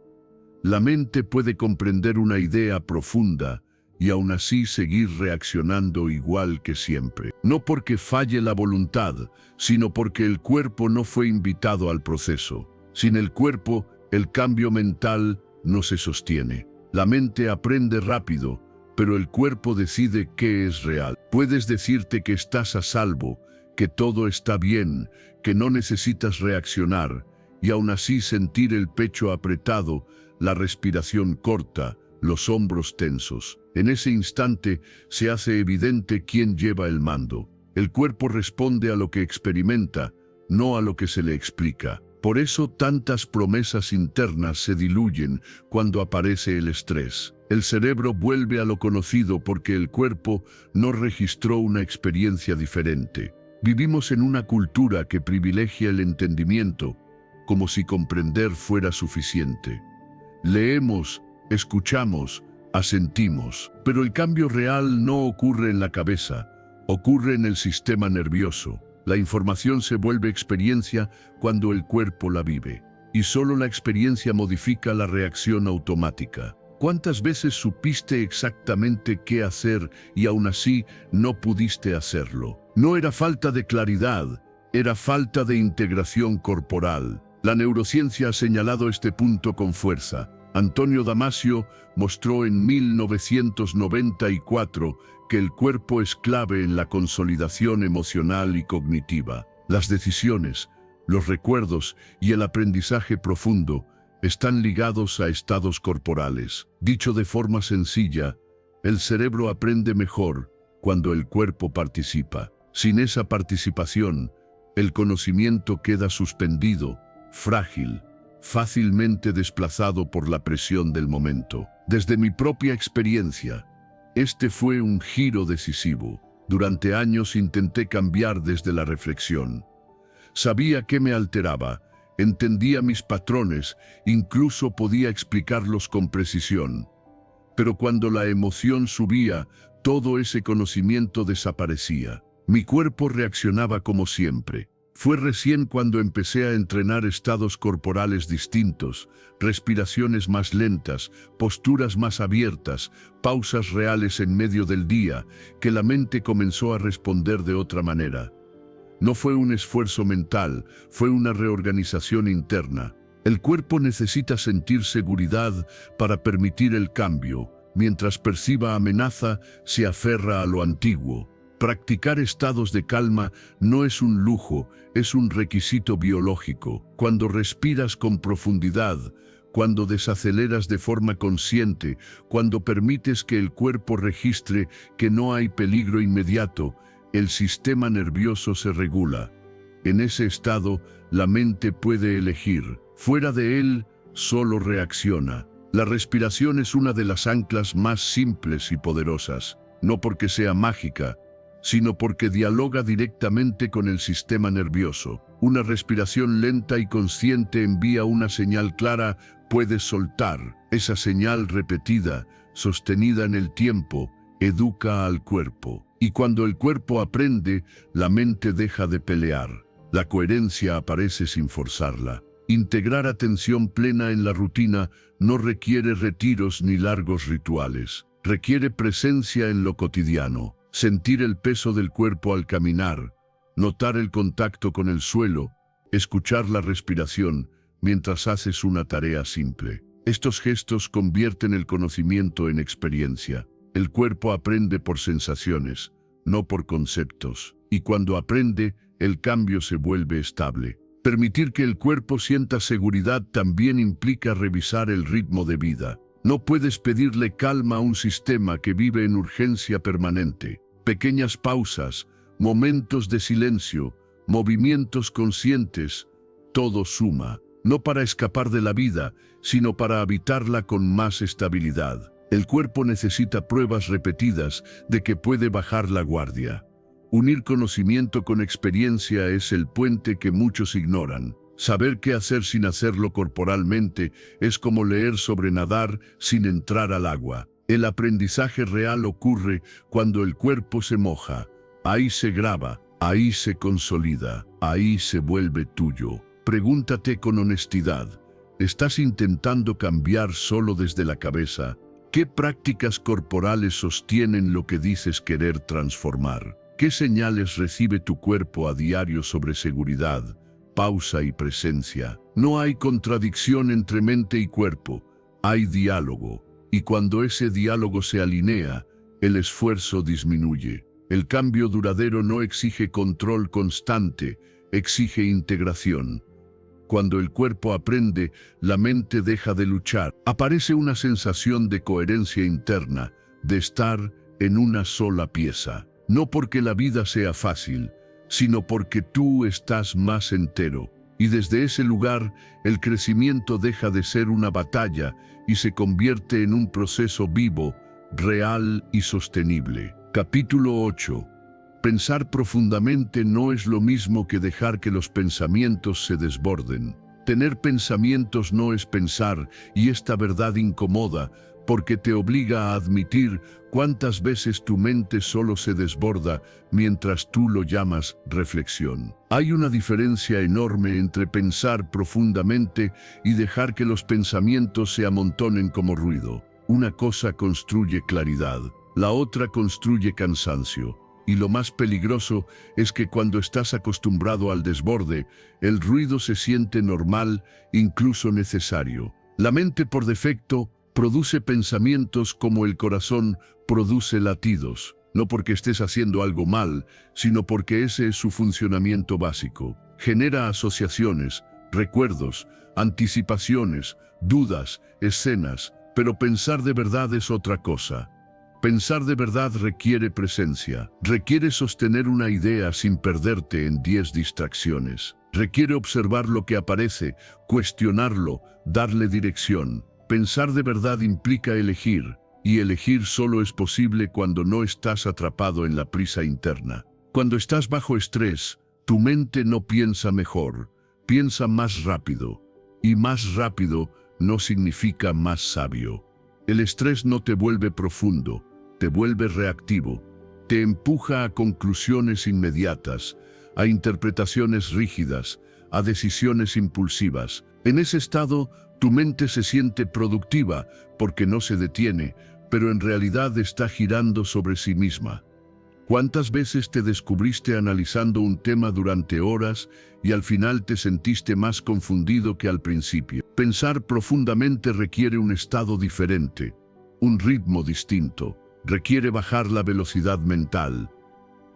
La mente puede comprender una idea profunda y aún así seguir reaccionando igual que siempre. No porque falle la voluntad, sino porque el cuerpo no fue invitado al proceso. Sin el cuerpo, el cambio mental no se sostiene. La mente aprende rápido, pero el cuerpo decide qué es real. Puedes decirte que estás a salvo, que todo está bien, que no necesitas reaccionar, y aún así sentir el pecho apretado, la respiración corta, los hombros tensos. En ese instante se hace evidente quién lleva el mando. El cuerpo responde a lo que experimenta, no a lo que se le explica. Por eso tantas promesas internas se diluyen cuando aparece el estrés. El cerebro vuelve a lo conocido porque el cuerpo no registró una experiencia diferente. Vivimos en una cultura que privilegia el entendimiento, como si comprender fuera suficiente. Leemos, escuchamos, asentimos, pero el cambio real no ocurre en la cabeza, ocurre en el sistema nervioso. La información se vuelve experiencia cuando el cuerpo la vive, y solo la experiencia modifica la reacción automática. ¿Cuántas veces supiste exactamente qué hacer y aún así no pudiste hacerlo? No era falta de claridad, era falta de integración corporal. La neurociencia ha señalado este punto con fuerza. Antonio Damasio mostró en 1994 que el cuerpo es clave en la consolidación emocional y cognitiva. Las decisiones, los recuerdos y el aprendizaje profundo están ligados a estados corporales. Dicho de forma sencilla, el cerebro aprende mejor cuando el cuerpo participa. Sin esa participación, el conocimiento queda suspendido, frágil, fácilmente desplazado por la presión del momento. Desde mi propia experiencia, este fue un giro decisivo. Durante años intenté cambiar desde la reflexión. Sabía qué me alteraba, entendía mis patrones, incluso podía explicarlos con precisión. Pero cuando la emoción subía, todo ese conocimiento desaparecía. Mi cuerpo reaccionaba como siempre. Fue recién cuando empecé a entrenar estados corporales distintos, respiraciones más lentas, posturas más abiertas, pausas reales en medio del día, que la mente comenzó a responder de otra manera. No fue un esfuerzo mental, fue una reorganización interna. El cuerpo necesita sentir seguridad para permitir el cambio. Mientras perciba amenaza, se aferra a lo antiguo. Practicar estados de calma no es un lujo, es un requisito biológico. Cuando respiras con profundidad, cuando desaceleras de forma consciente, cuando permites que el cuerpo registre que no hay peligro inmediato, el sistema nervioso se regula. En ese estado, la mente puede elegir. Fuera de él, solo reacciona. La respiración es una de las anclas más simples y poderosas, no porque sea mágica, sino porque dialoga directamente con el sistema nervioso. Una respiración lenta y consciente envía una señal clara: puedes soltar. Esa señal repetida, sostenida en el tiempo, educa al cuerpo. Y cuando el cuerpo aprende, la mente deja de pelear. La coherencia aparece sin forzarla. Integrar atención plena en la rutina no requiere retiros ni largos rituales. Requiere presencia en lo cotidiano. Sentir el peso del cuerpo al caminar, notar el contacto con el suelo, escuchar la respiración mientras haces una tarea simple. Estos gestos convierten el conocimiento en experiencia. El cuerpo aprende por sensaciones, no por conceptos. Y cuando aprende, el cambio se vuelve estable. Permitir que el cuerpo sienta seguridad también implica revisar el ritmo de vida. No puedes pedirle calma a un sistema que vive en urgencia permanente. Pequeñas pausas, momentos de silencio, movimientos conscientes, todo suma. No para escapar de la vida, sino para habitarla con más estabilidad. El cuerpo necesita pruebas repetidas de que puede bajar la guardia. Unir conocimiento con experiencia es el puente que muchos ignoran. Saber qué hacer sin hacerlo corporalmente es como leer sobre nadar sin entrar al agua. El aprendizaje real ocurre cuando el cuerpo se moja. Ahí se graba, ahí se consolida, ahí se vuelve tuyo. Pregúntate con honestidad: ¿Estás intentando cambiar solo desde la cabeza? ¿Qué prácticas corporales sostienen lo que dices querer transformar? ¿Qué señales recibe tu cuerpo a diario sobre seguridad, pausa y presencia? No hay contradicción entre mente y cuerpo, hay diálogo. Y cuando ese diálogo se alinea, el esfuerzo disminuye. El cambio duradero no exige control constante, exige integración. Cuando el cuerpo aprende, la mente deja de luchar. Aparece una sensación de coherencia interna, de estar en una sola pieza. No porque la vida sea fácil, sino porque tú estás más entero. Y desde ese lugar, el crecimiento deja de ser una batalla y se convierte en un proceso vivo, real y sostenible. Capítulo 8. Pensar profundamente no es lo mismo que dejar que los pensamientos se desborden. Tener pensamientos no es pensar, y esta verdad incomoda, porque te obliga a admitir cuántas veces tu mente solo se desborda mientras tú lo llamas reflexión. Hay una diferencia enorme entre pensar profundamente y dejar que los pensamientos se amontonen como ruido. Una cosa construye claridad, la otra construye cansancio. Y lo más peligroso es que cuando estás acostumbrado al desborde, el ruido se siente normal, incluso necesario. La mente por defecto produce pensamientos como el corazón produce latidos, no porque estés haciendo algo mal, sino porque ese es su funcionamiento básico. Genera asociaciones, recuerdos, anticipaciones, dudas, escenas, pero pensar de verdad es otra cosa. Pensar de verdad requiere presencia, requiere sostener una idea sin perderte en 10 distracciones, requiere observar lo que aparece, cuestionarlo, darle dirección. Pensar de verdad implica elegir, y elegir solo es posible cuando no estás atrapado en la prisa interna. Cuando estás bajo estrés, tu mente no piensa mejor, piensa más rápido, y más rápido no significa más sabio. El estrés no te vuelve profundo, te vuelve reactivo, te empuja a conclusiones inmediatas, a interpretaciones rígidas, a decisiones impulsivas. En ese estado, tu mente se siente productiva porque no se detiene, pero en realidad está girando sobre sí misma. ¿Cuántas veces te descubriste analizando un tema durante horas y al final te sentiste más confundido que al principio? Pensar profundamente requiere un estado diferente, un ritmo distinto. Requiere bajar la velocidad mental,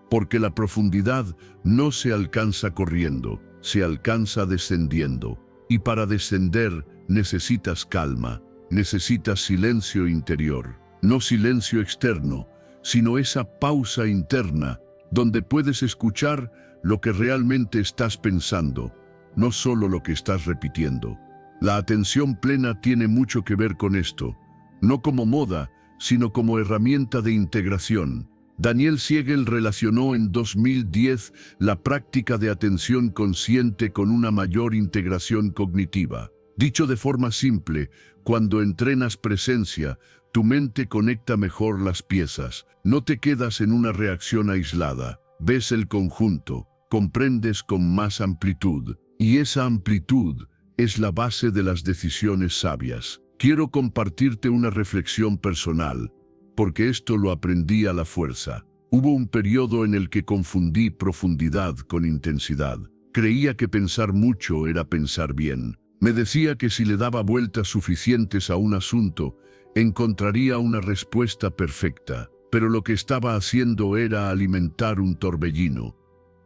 porque la profundidad no se alcanza corriendo, se alcanza descendiendo. Y para descender necesitas calma, necesitas silencio interior, no silencio externo, sino esa pausa interna donde puedes escuchar lo que realmente estás pensando, no solo lo que estás repitiendo. La atención plena tiene mucho que ver con esto, no como moda, sino como herramienta de integración. Daniel Siegel relacionó en 2010 la práctica de atención consciente con una mayor integración cognitiva. Dicho de forma simple, cuando entrenas presencia, tu mente conecta mejor las piezas. No te quedas en una reacción aislada. Ves el conjunto, comprendes con más amplitud. Y esa amplitud es la base de las decisiones sabias. Quiero compartirte una reflexión personal, porque esto lo aprendí a la fuerza. Hubo un periodo en el que confundí profundidad con intensidad. Creía que pensar mucho era pensar bien. Me decía que si le daba vueltas suficientes a un asunto, encontraría una respuesta perfecta. Pero lo que estaba haciendo era alimentar un torbellino.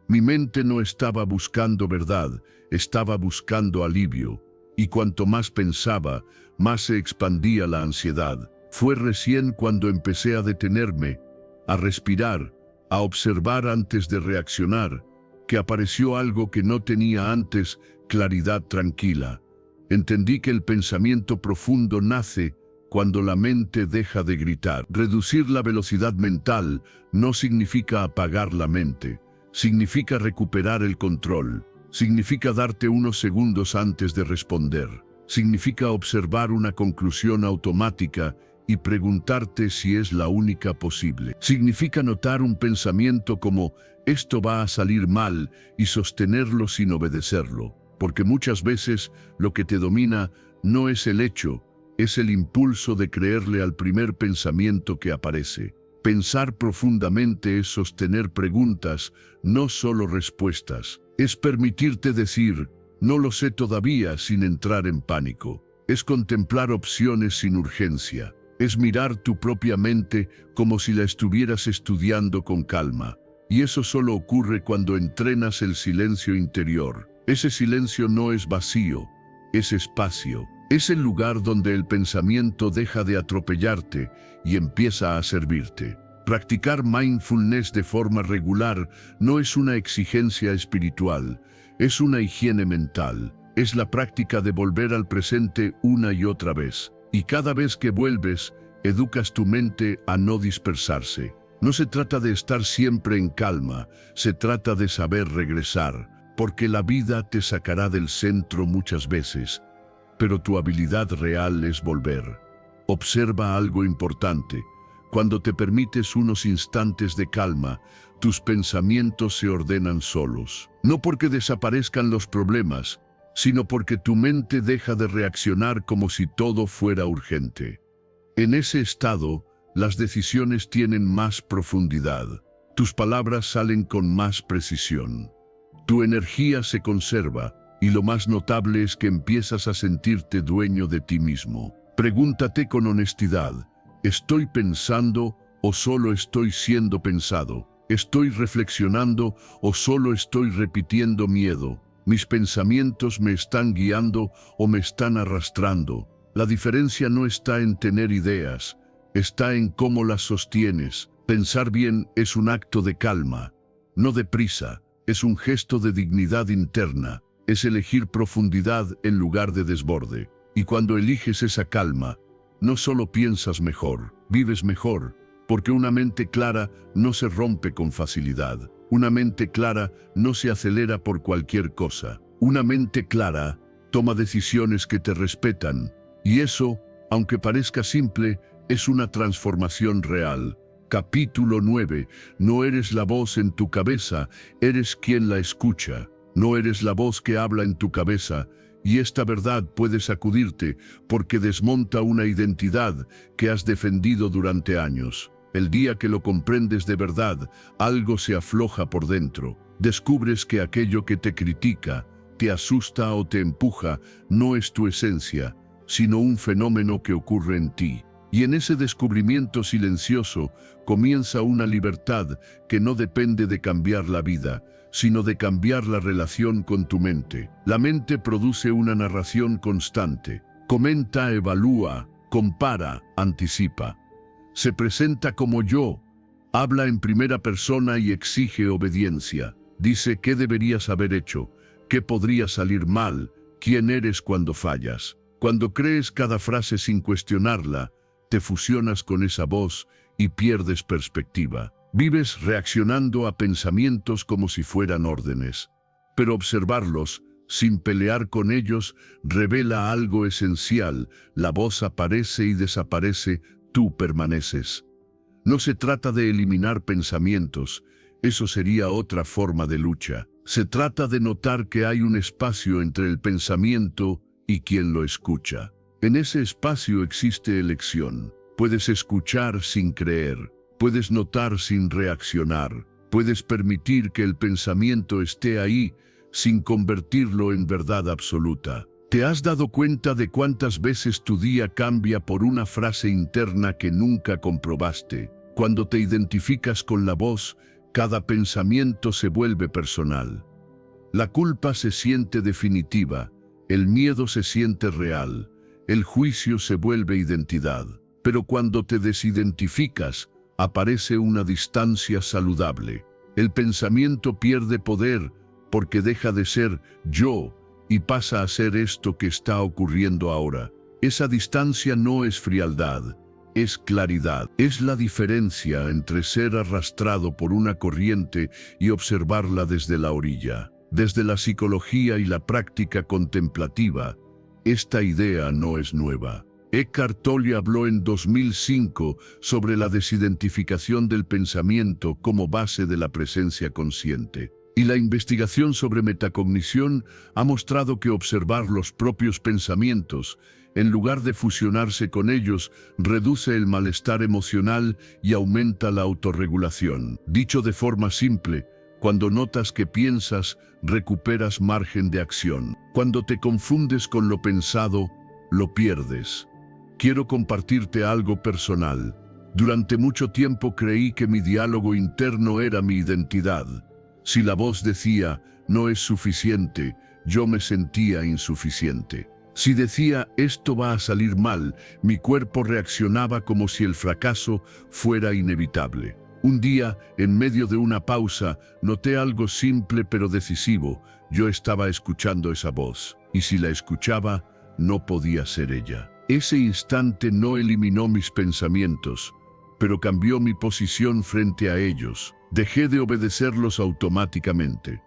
Mi mente no estaba buscando verdad, estaba buscando alivio. Y cuanto más pensaba, más se expandía la ansiedad. Fue recién cuando empecé a detenerme, a respirar, a observar antes de reaccionar, que apareció algo que no tenía antes, claridad tranquila. Entendí que el pensamiento profundo nace cuando la mente deja de gritar. Reducir la velocidad mental no significa apagar la mente, significa recuperar el control. Significa darte unos segundos antes de responder. Significa observar una conclusión automática y preguntarte si es la única posible. Significa notar un pensamiento como «esto va a salir mal» y sostenerlo sin obedecerlo. Porque muchas veces lo que te domina no es el hecho, es el impulso de creerle al primer pensamiento que aparece. Pensar profundamente es sostener preguntas, no solo respuestas. Es permitirte decir, no lo sé todavía, sin entrar en pánico. Es contemplar opciones sin urgencia. Es mirar tu propia mente como si la estuvieras estudiando con calma. Y eso solo ocurre cuando entrenas el silencio interior. Ese silencio no es vacío, es espacio. Es el lugar donde el pensamiento deja de atropellarte y empieza a servirte. Practicar mindfulness de forma regular no es una exigencia espiritual, es una higiene mental. Es la práctica de volver al presente una y otra vez. Y cada vez que vuelves, educas tu mente a no dispersarse. No se trata de estar siempre en calma, se trata de saber regresar, porque la vida te sacará del centro muchas veces, pero tu habilidad real es volver. Observa algo importante. Cuando te permites unos instantes de calma, tus pensamientos se ordenan solos. No porque desaparezcan los problemas, sino porque tu mente deja de reaccionar como si todo fuera urgente. En ese estado, las decisiones tienen más profundidad. Tus palabras salen con más precisión. Tu energía se conserva, y lo más notable es que empiezas a sentirte dueño de ti mismo. Pregúntate con honestidad, ¿estoy pensando o solo estoy siendo pensado? ¿Estoy reflexionando o solo estoy repitiendo miedo? ¿Mis pensamientos me están guiando o me están arrastrando? La diferencia no está en tener ideas, está en cómo las sostienes. Pensar bien es un acto de calma, no de prisa, es un gesto de dignidad interna, es elegir profundidad en lugar de desborde. Y cuando eliges esa calma, no solo piensas mejor, vives mejor, porque una mente clara no se rompe con facilidad. Una mente clara no se acelera por cualquier cosa. Una mente clara toma decisiones que te respetan, y eso, aunque parezca simple, es una transformación real. Capítulo 9. No eres la voz en tu cabeza, eres quien la escucha. No eres la voz que habla en tu cabeza, y esta verdad puede sacudirte porque desmonta una identidad que has defendido durante años. El día que lo comprendes de verdad, algo se afloja por dentro. Descubres que aquello que te critica, te asusta o te empuja, no es tu esencia, sino un fenómeno que ocurre en ti. Y en ese descubrimiento silencioso comienza una libertad que no depende de cambiar la vida, sino de cambiar la relación con tu mente. La mente produce una narración constante. Comenta, evalúa, compara, anticipa. Se presenta como yo, habla en primera persona y exige obediencia. Dice qué deberías haber hecho, qué podría salir mal, quién eres cuando fallas. Cuando crees cada frase sin cuestionarla, te fusionas con esa voz y pierdes perspectiva. Vives reaccionando a pensamientos como si fueran órdenes. Pero observarlos, sin pelear con ellos, revela algo esencial. La voz aparece y desaparece, tú permaneces. No se trata de eliminar pensamientos, eso sería otra forma de lucha. Se trata de notar que hay un espacio entre el pensamiento y quien lo escucha. En ese espacio existe elección. Puedes escuchar sin creer, puedes notar sin reaccionar, puedes permitir que el pensamiento esté ahí sin convertirlo en verdad absoluta. ¿Te has dado cuenta de cuántas veces tu día cambia por una frase interna que nunca comprobaste? Cuando te identificas con la voz, cada pensamiento se vuelve personal. La culpa se siente definitiva, el miedo se siente real, el juicio se vuelve identidad. Pero cuando te desidentificas, aparece una distancia saludable. El pensamiento pierde poder porque deja de ser yo y pasa a ser esto que está ocurriendo ahora. Esa distancia no es frialdad, es claridad. Es la diferencia entre ser arrastrado por una corriente y observarla desde la orilla. Desde la psicología y la práctica contemplativa, esta idea no es nueva. Eckhart Tolle habló en 2005 sobre la desidentificación del pensamiento como base de la presencia consciente. Y la investigación sobre metacognición ha mostrado que observar los propios pensamientos, en lugar de fusionarse con ellos, reduce el malestar emocional y aumenta la autorregulación. Dicho de forma simple, cuando notas que piensas, recuperas margen de acción. Cuando te confundes con lo pensado, lo pierdes. Quiero compartirte algo personal. Durante mucho tiempo creí que mi diálogo interno era mi identidad. Si la voz decía, no es suficiente, yo me sentía insuficiente. Si decía, esto va a salir mal, mi cuerpo reaccionaba como si el fracaso fuera inevitable. Un día, en medio de una pausa, noté algo simple pero decisivo. Yo estaba escuchando esa voz, y si la escuchaba, no podía ser ella. Ese instante no eliminó mis pensamientos, pero cambió mi posición frente a ellos. Dejé de obedecerlos automáticamente.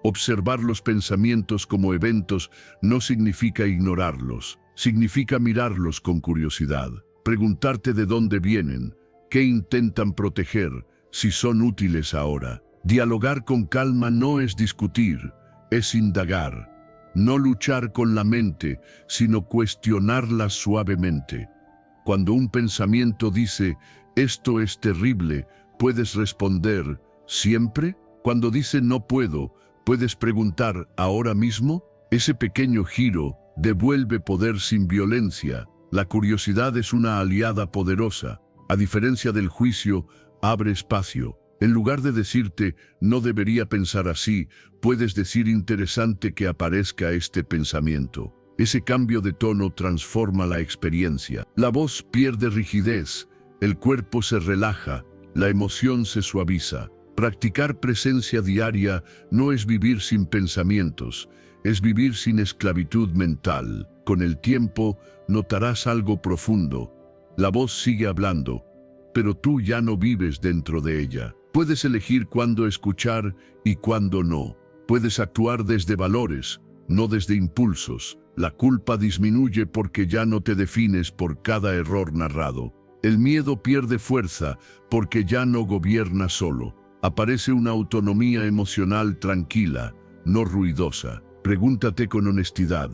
Observar los pensamientos como eventos no significa ignorarlos, significa mirarlos con curiosidad, preguntarte de dónde vienen, qué intentan proteger, si son útiles ahora. Dialogar con calma no es discutir, es indagar. No luchar con la mente, sino cuestionarla suavemente. Cuando un pensamiento dice, esto es terrible, puedes responder, ¿siempre? Cuando dice no puedo, puedes preguntar, ¿ahora mismo? Ese pequeño giro devuelve poder sin violencia. La curiosidad es una aliada poderosa. A diferencia del juicio, abre espacio. En lugar de decirte, no debería pensar así, puedes decir interesante que aparezca este pensamiento. Ese cambio de tono transforma la experiencia. La voz pierde rigidez, el cuerpo se relaja, la emoción se suaviza. Practicar presencia diaria no es vivir sin pensamientos, es vivir sin esclavitud mental. Con el tiempo, notarás algo profundo. La voz sigue hablando, pero tú ya no vives dentro de ella. Puedes elegir cuándo escuchar y cuándo no. Puedes actuar desde valores, no desde impulsos. La culpa disminuye porque ya no te defines por cada error narrado. El miedo pierde fuerza porque ya no gobierna solo. Aparece una autonomía emocional tranquila, no ruidosa. Pregúntate con honestidad,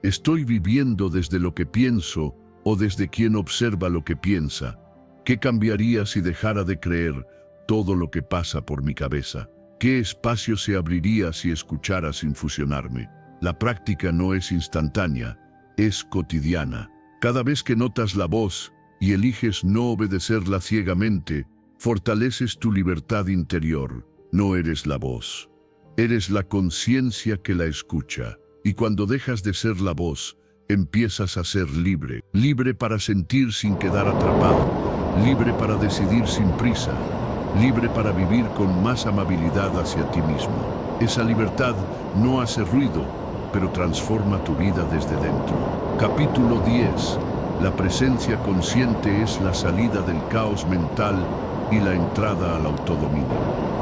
¿estoy viviendo desde lo que pienso o desde quien observa lo que piensa? ¿Qué cambiaría si dejara de creer todo lo que pasa por mi cabeza? ¿Qué espacio se abriría si escuchara sin fusionarme? La práctica no es instantánea, es cotidiana. Cada vez que notas la voz y eliges no obedecerla ciegamente, fortaleces tu libertad interior. No eres la voz, eres la conciencia que la escucha. Y cuando dejas de ser la voz, empiezas a ser libre. Libre para sentir sin quedar atrapado. Libre para decidir sin prisa. Libre para vivir con más amabilidad hacia ti mismo. Esa libertad no hace ruido, pero transforma tu vida desde dentro. Capítulo 10. La presencia consciente es la salida del caos mental y la entrada al autodominio.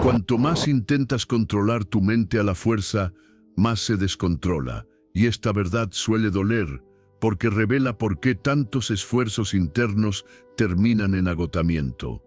Cuanto más intentas controlar tu mente a la fuerza, más se descontrola. Y esta verdad suele doler, porque revela por qué tantos esfuerzos internos terminan en agotamiento.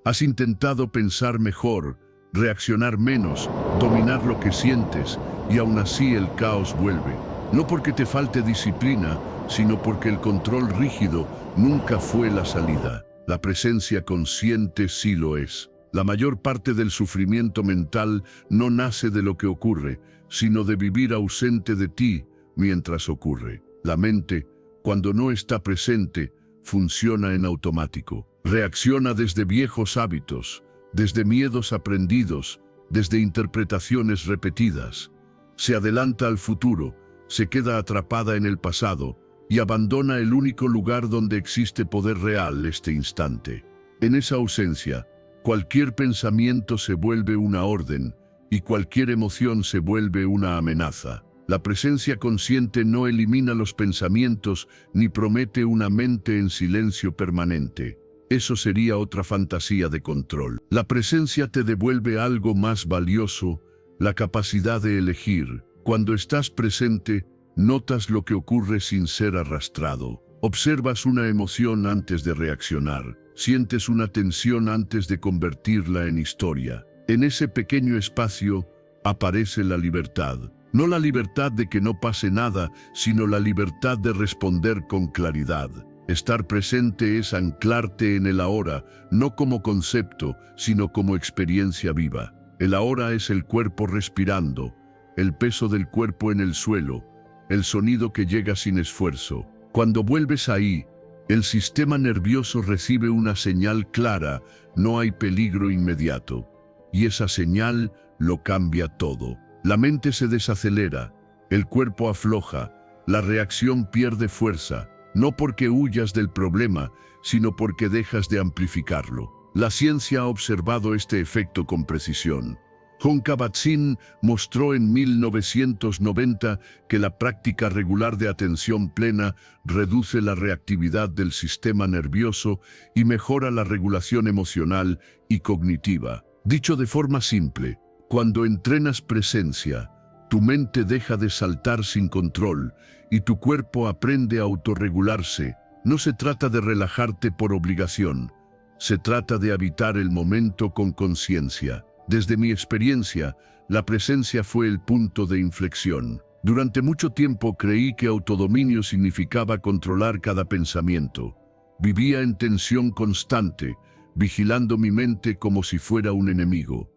Has intentado pensar mejor, reaccionar menos, dominar lo que sientes, y aún así el caos vuelve. No porque te falte disciplina, sino porque el control rígido nunca fue la salida. La presencia consciente sí lo es. La mayor parte del sufrimiento mental no nace de lo que ocurre, sino de vivir ausente de ti mientras ocurre. La mente, cuando no está presente, funciona en automático. Reacciona desde viejos hábitos, desde miedos aprendidos, desde interpretaciones repetidas. Se adelanta al futuro, se queda atrapada en el pasado y abandona el único lugar donde existe poder real, este instante. En esa ausencia, cualquier pensamiento se vuelve una orden y cualquier emoción se vuelve una amenaza. La presencia consciente no elimina los pensamientos ni promete una mente en silencio permanente. Eso sería otra fantasía de control. La presencia te devuelve algo más valioso, la capacidad de elegir. Cuando estás presente, notas lo que ocurre sin ser arrastrado. Observas una emoción antes de reaccionar. Sientes una tensión antes de convertirla en historia. En ese pequeño espacio, aparece la libertad. No la libertad de que no pase nada, sino la libertad de responder con claridad. Estar presente es anclarte en el ahora, no como concepto, sino como experiencia viva. El ahora es el cuerpo respirando, el peso del cuerpo en el suelo, el sonido que llega sin esfuerzo. Cuando vuelves ahí, el sistema nervioso recibe una señal clara, no hay peligro inmediato. Y esa señal lo cambia todo. La mente se desacelera, el cuerpo afloja, la reacción pierde fuerza, no porque huyas del problema, sino porque dejas de amplificarlo. La ciencia ha observado este efecto con precisión. Jon Kabat-Zinn mostró en 1990 que la práctica regular de atención plena reduce la reactividad del sistema nervioso y mejora la regulación emocional y cognitiva. Dicho de forma simple, cuando entrenas presencia, tu mente deja de saltar sin control y tu cuerpo aprende a autorregularse. No se trata de relajarte por obligación, se trata de habitar el momento con conciencia. Desde mi experiencia, la presencia fue el punto de inflexión. Durante mucho tiempo creí que autodominio significaba controlar cada pensamiento. Vivía en tensión constante, vigilando mi mente como si fuera un enemigo.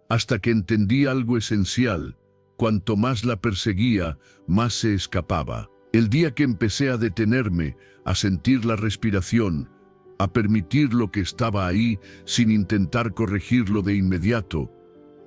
Hasta que entendí algo esencial: cuanto más la perseguía, más se escapaba. El día que empecé a detenerme, a sentir la respiración, a permitir lo que estaba ahí sin intentar corregirlo de inmediato,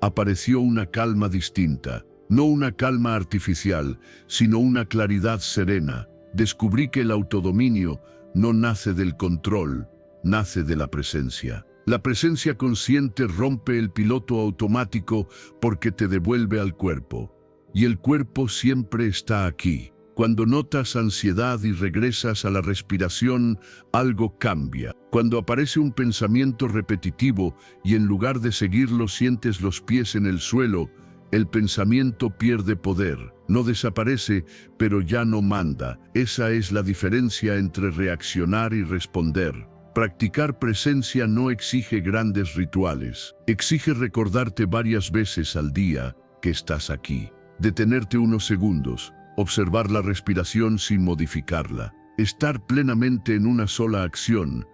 apareció una calma distinta. No una calma artificial, sino una claridad serena. Descubrí que el autodominio no nace del control, nace de la presencia. La presencia consciente rompe el piloto automático porque te devuelve al cuerpo. Y el cuerpo siempre está aquí. Cuando notas ansiedad y regresas a la respiración, algo cambia. Cuando aparece un pensamiento repetitivo y en lugar de seguirlo sientes los pies en el suelo, el pensamiento pierde poder. No desaparece, pero ya no manda. Esa es la diferencia entre reaccionar y responder. Practicar presencia no exige grandes rituales. Exige recordarte varias veces al día que estás aquí. Detenerte unos segundos, observar la respiración sin modificarla. Estar plenamente en una sola acción,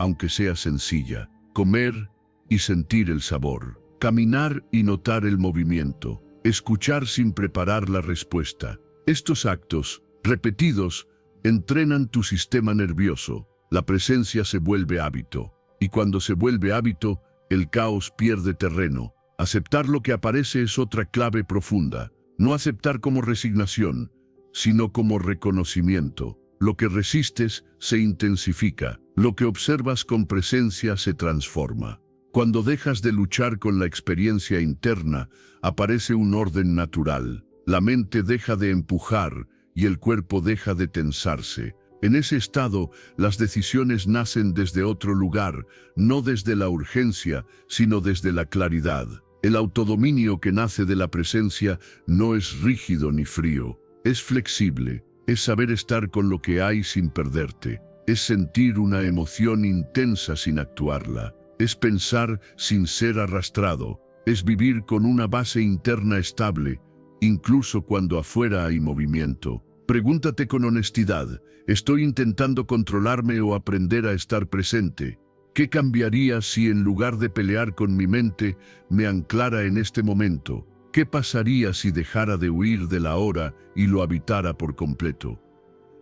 aunque sea sencilla. Comer y sentir el sabor. Caminar y notar el movimiento. Escuchar sin preparar la respuesta. Estos actos, repetidos, entrenan tu sistema nervioso. La presencia se vuelve hábito. Y cuando se vuelve hábito, el caos pierde terreno. Aceptar lo que aparece es otra clave profunda. No aceptar como resignación, sino como reconocimiento. Lo que resistes se intensifica. Lo que observas con presencia se transforma. Cuando dejas de luchar con la experiencia interna, aparece un orden natural. La mente deja de empujar y el cuerpo deja de tensarse. En ese estado, las decisiones nacen desde otro lugar, no desde la urgencia, sino desde la claridad. El autodominio que nace de la presencia no es rígido ni frío, es flexible, es saber estar con lo que hay sin perderte, es sentir una emoción intensa sin actuarla, es pensar sin ser arrastrado, es vivir con una base interna estable, incluso cuando afuera hay movimiento. Pregúntate con honestidad: ¿estoy intentando controlarme o aprender a estar presente? ¿Qué cambiaría si en lugar de pelear con mi mente, me anclara en este momento? ¿Qué pasaría si dejara de huir de la hora y lo habitara por completo?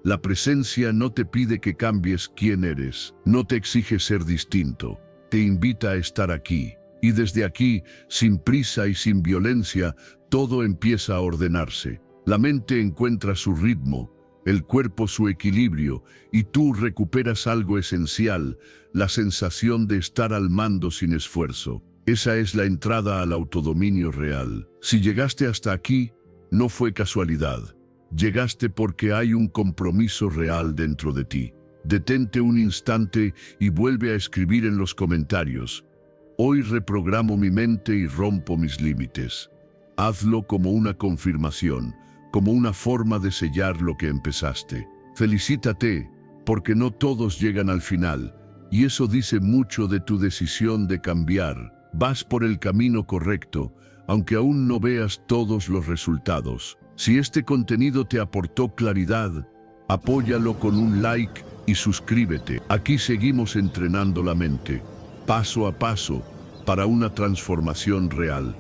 La presencia no te pide que cambies quién eres, no te exige ser distinto, te invita a estar aquí. Y desde aquí, sin prisa y sin violencia, todo empieza a ordenarse. La mente encuentra su ritmo, el cuerpo su equilibrio, y tú recuperas algo esencial, la sensación de estar al mando sin esfuerzo. Esa es la entrada al autodominio real. Si llegaste hasta aquí, no fue casualidad. Llegaste porque hay un compromiso real dentro de ti. Detente un instante y vuelve a escribir en los comentarios: hoy reprogramo mi mente y rompo mis límites. Hazlo como una confirmación, como una forma de sellar lo que empezaste. Felicítate, porque no todos llegan al final, y eso dice mucho de tu decisión de cambiar. Vas por el camino correcto, aunque aún no veas todos los resultados. Si este contenido te aportó claridad, apóyalo con un like y suscríbete. Aquí seguimos entrenando la mente, paso a paso, para una transformación real.